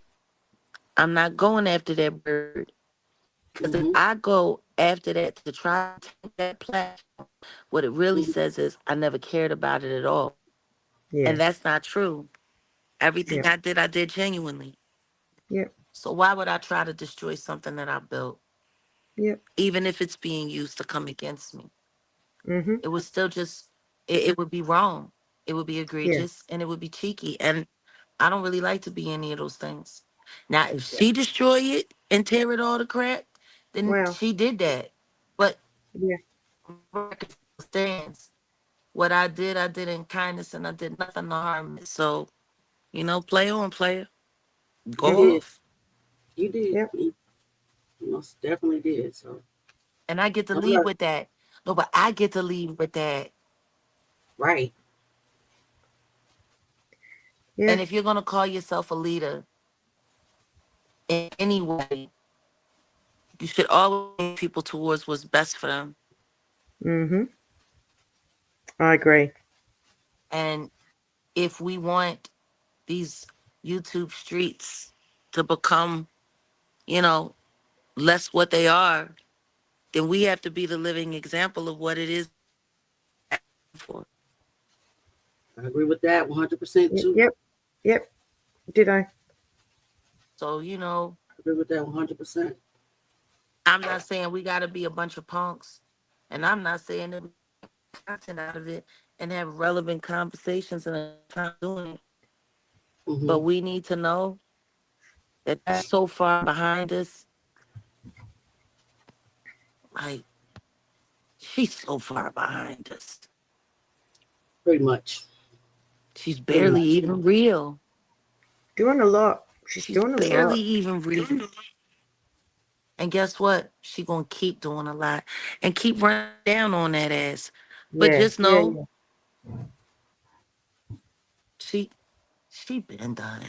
I'm not going after that bird. Because if I go after that to try to take that platform, what it really says is I never cared about it at all. Yeah. And that's not true. Everything Yep. I did genuinely. Yep. So why would I try to destroy something that I built, Yep. even if it's being used to come against me? Mm-hmm. It would still just, it would be wrong. It would be Yeah. egregious and it would be cheeky. And I don't really like to be any of those things. Now, if she destroy it and tear it all to crap, then Well. she did that. But Yeah. record stands. What I did in kindness, and I did nothing to harm it. So, you know, play on, player. You Yep. Go did. off. You did. Yep. You most definitely did. So, And I get to I'm leave not with that. No, but I get to leave with that. right. Yeah. And if you're going to call yourself a leader in any way, you should always lead people towards what's best for them. Mm-hmm. I agree. And if we want these YouTube streets to become, you know, less what they are, then we have to be the living example of what it is for. I agree with that 100% Yep. too. Yep. Yep. Did I? So, you know, I agree with that 100%. I'm not saying we got to be a bunch of punks. And I'm not saying that we get content out of it and have relevant conversations and a time doing it. Mm-hmm. But we need to know that that's so far behind us. Like, she's so far behind us. Pretty much. She's Pretty barely much. even real. Doing a lot. She's She's doing a barely lot. even real. And guess what? She gonna keep doing a lot and keep running down on that ass. But Yeah, just yeah, know yeah. she she been done.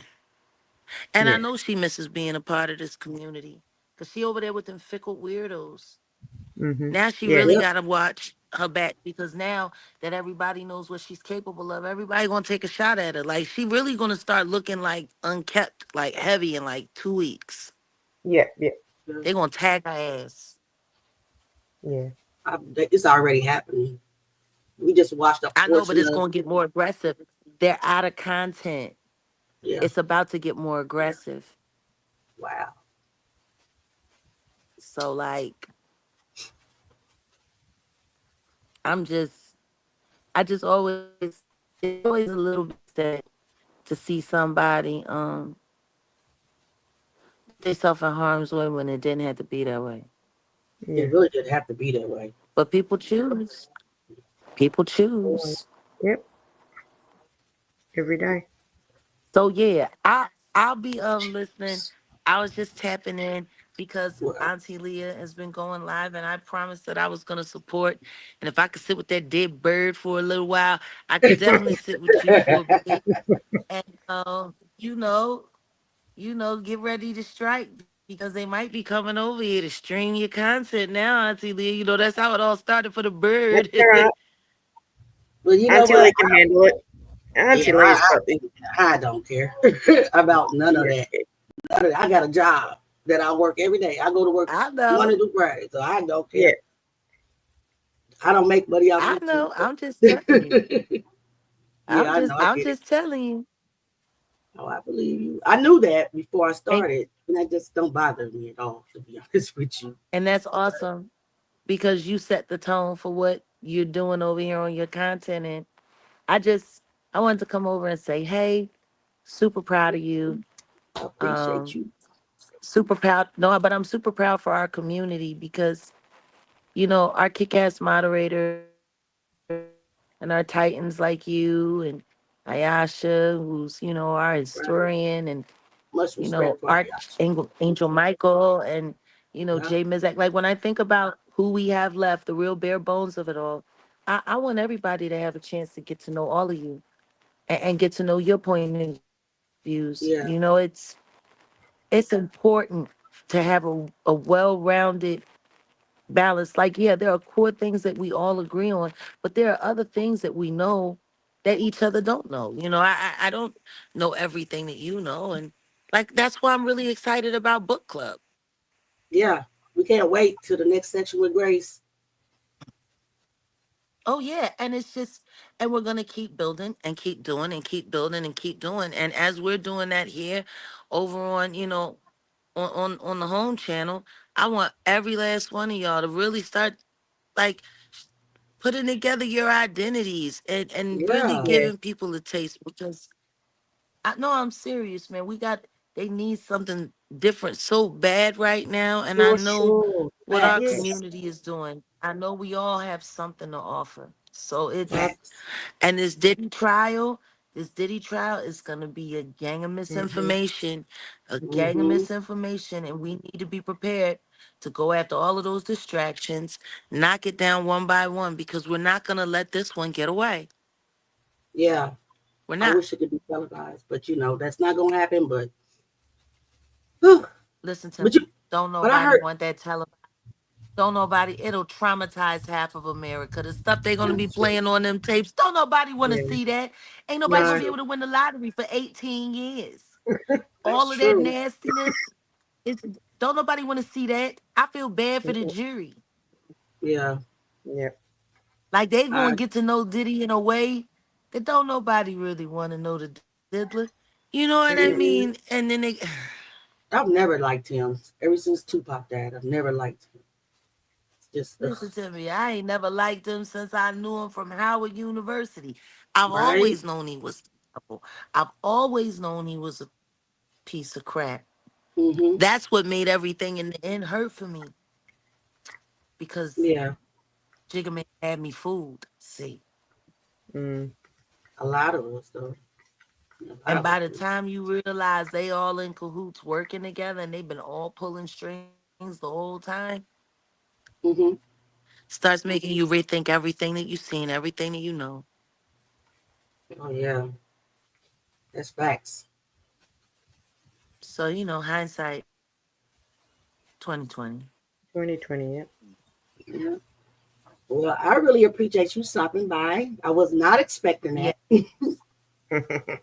And I Yeah. know she misses being a part of this community. Cause she over there with them fickle weirdos. Mm-hmm. Now she Yeah. really Yep. gotta watch her back because now that everybody knows what she's capable of, everybody gonna take a shot at her. Like she really gonna start looking like unkept, like heavy in like 2 weeks. Yeah, yeah, They gonna tag her ass. yeah. It's already happening. We just watched a I know, but portion it's of. gonna get more aggressive. They're out of content. Yeah. It's about to get more aggressive. Wow. So like I'm just I just always it's always a little bit sad to see somebody put themselves in harm's way when it didn't have to be that way. It Yeah. really didn't have to be that way. But people choose. People Always. choose. Yep. Every day. So yeah, I'll be listening. I was just tapping in because Well, Auntie Leah has been going live and I promised that I was gonna support. And if I could sit with that dead bird for a little while, I could definitely sit with you for a bit. And get ready to strike because they might be coming over here to stream your content now, Auntie Leah. That's how it all started for the That's bird. all right. well, you know Auntie what? Lee can handle it. Yeah, Auntie Lee's got the. I don't care about none of Yeah. that. None of that. I got a job that I work every day. I go to work I Monday know. to Friday, so I don't Yeah. care. I don't make money off I YouTube. know. I'm just telling you. Yeah, I know. I I'm get it. just telling you. Oh, I believe you. I knew that before I And started, and that just don't bother me at all, to be honest with you. and that's awesome because you set the tone for what you're doing over here on your content. And I just I wanted to come over and say, hey, super proud of you. I appreciate Um, you. super proud. No, but I'm super proud for our community because our kick-ass moderators and our titans like you and Ayasha, who's our Right. historian, and Much respect for Ayash. Angel Michael, and Yeah. Jay Mizak. Like when I think about who we have left, the real bare bones of it all, I want everybody to have a chance to get to know all of you and get to know your point of views. Yeah. It's important to have a well-rounded balance. Like, yeah, there are core things that we all agree on, but there are other things that we know that each other don't know. I don't know everything that you know, and like that's why I'm really excited about book club. Yeah. We can't wait till the next section with Grace. Oh yeah, and we're gonna keep building and keep doing and keep building and keep doing. And as we're doing that here, over on on the home channel, I want every last one of y'all to really start like putting together your identities and really Yeah. Yeah. giving people a taste because I know I'm serious, man. They need something different so bad right now. And I For know sure. what our Facts. Yes. community is doing. I know we all have something to offer. So Facts. and this Diddy trial is gonna be a gang of Mm-hmm. misinformation, Mm-hmm. and we need to be prepared to go after all of those distractions, knock it down one by one, because we're not gonna let this one get away. Yeah. We're I not. wish it could be televised, but that's not gonna happen. But whew. Listen to but me. you Don't but I nobody heard want that tele. Don't nobody. It'll traumatize half of America. The stuff they're gonna be that's true. playing on them tapes. Don't nobody want to Yeah. see that. Ain't nobody That's gonna No. be true. able to win the lottery for 18 years. That's All of that true. nastiness. It's don't nobody want to see that. I feel bad for the Mm-mm. jury. Yeah. Yeah. Like they I gonna get to know Diddy in a way that don't nobody really want to know the diddler. You know what I Mm-mm. mm-mm. mean? And then they I've never liked him. Ever since Tupac died, I've never liked him. It's just listen to me. I ain't never liked him since I knew him from Howard University. I've right. always known he was. I've always known he was a piece of crap. Mm-hmm. That's what made everything in the end hurt for me because Yeah, Jigga Man had me fooled. See, Mm. a lot of us though. A lot and of us by the do. time you realize they all in cahoots working together and they've been all pulling strings the whole time, Mm-hmm. starts making you rethink everything that you've seen, everything that you know. Oh yeah, that's facts. So hindsight 2020. 2020, yeah. Yeah. Well, I really appreciate you stopping by. I was not expecting Yeah, that.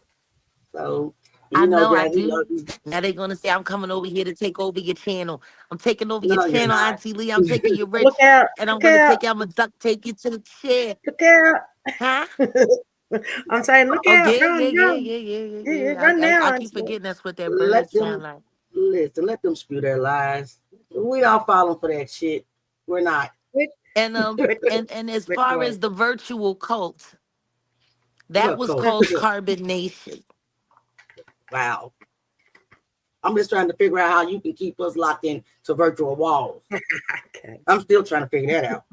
So, I know I Jazz, we do. love you. Now they're gonna say I'm coming over here to take over your channel. I'm taking over your No, you're channel, not. Auntie Lee. I'm taking you Look rich, out! and I'm Look gonna out! take you. I'm gonna duct tape you to the chair, Look out! huh? I'm saying, look Oh out! yeah, yeah, Run, yeah, run! yeah, yeah, yeah, Yeah, yeah. run I now, keep Auntie. forgetting that's what their Let birds sound them like. listen. Let them spew their lies. We don't fall for that shit. We're not. Which, And which, and as which far one? as the virtual cult, that What was code? called carbonation. Wow. I'm just trying to figure out how you can keep us locked in to virtual walls. Okay. I'm still trying to figure that out.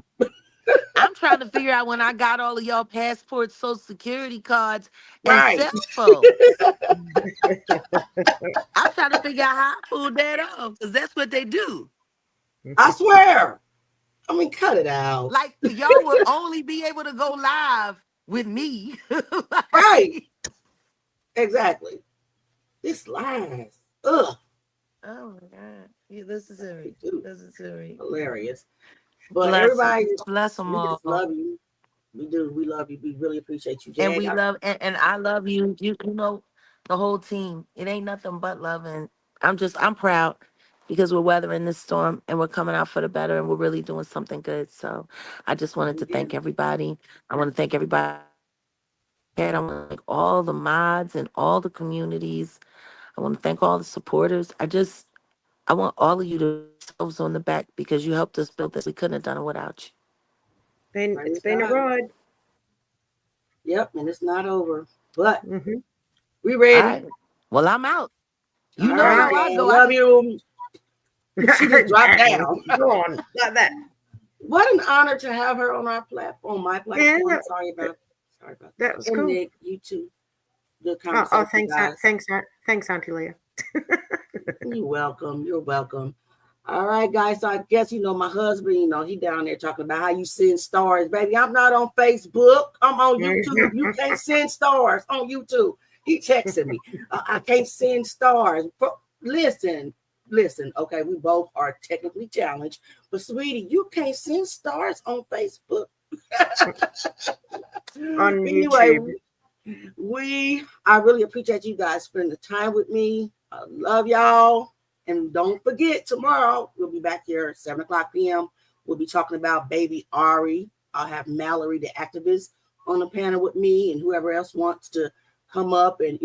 I'm trying to figure out when I got all of y'all passports, social security cards, and Right. cell phones. I'm trying to figure out how I pulled that off because that's what they do. I swear. I mean, cut it out. Like y'all will only be able to go live with me. Right. Exactly. This lies. Ugh. Oh my God. Yeah, this is Siri. This is Siri. Hilarious. But Bless them. everybody, Bless them we just all. love you. We do. We love you. We really appreciate you, And Jag. we love and I love you. You know, the whole team. It ain't nothing but love. And I'm proud because we're weathering this storm and we're coming out for the better and we're really doing something good. So I just wanted to thank everybody. I want to thank everybody. And I want to thank all the mods and all the communities. I want to thank all the supporters. I want all of you to pat yourselves on the back because you helped us build this. We couldn't have done it without you. It's been a ride. Yep, and it's not over. But we All ready. right. Well, I'm out. You All know right, how I gang. go. Love you. She just dropped down. Go on, like that. What an honor to have her on our platform, my platform. Yeah, Sorry about that was and cool. Nick, you too. Good conversation, Oh, thanks, guys. thanks, Auntie Leah. You're welcome. You're welcome. All right, guys. So I guess my husband. He down there talking about how you send stars, baby. I'm not on Facebook. I'm on YouTube. You can't send stars on YouTube. He texted me. I can't send stars. Listen. Okay, we both are technically challenged, but sweetie, you can't send stars on Facebook. On Anyway, YouTube. I really appreciate you guys spending the time with me. I love y'all. And don't forget, tomorrow we'll be back here at 7:00 p.m. We'll be talking about baby Ari. I'll have Mallory, the activist, on the panel with me, and whoever else wants to come up and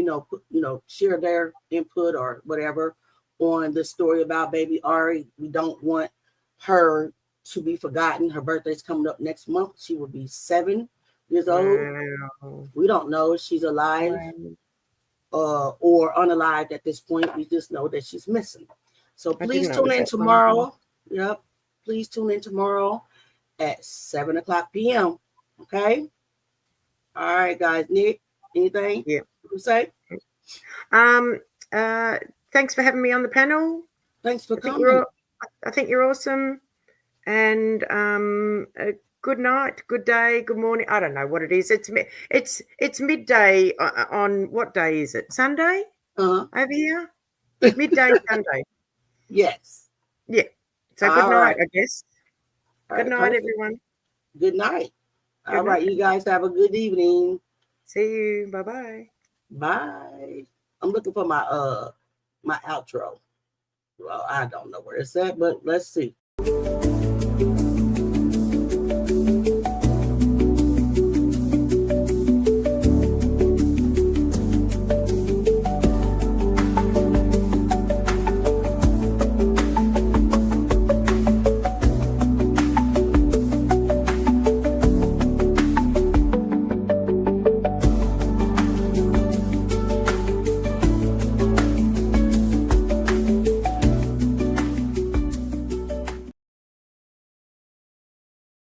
share their input or whatever on the story about baby Ari. We don't want her to be forgotten. Her birthday's coming up next month. She will be 7 years old. Wow. We don't know if she's alive or unalived at this point. We just know that she's missing. So please tune in tomorrow. Yep. Please tune in tomorrow at 7:00 p.m. Okay. All right, guys. Nick, anything? Yeah. You say? Thanks for having me on the panel. Thanks for coming. I think you're awesome. And good night, good day, good morning. I don't know what it is. It's midday on what day is it? Sunday? Over here? Midday Sunday. Yes. Yeah. So good night, I guess. Good night, perfect. everyone. Good night. Good All right, night. you guys have a good evening. See you. Bye-bye. Bye. I'm looking for my outro. Well, I don't know where it's at, but let's see.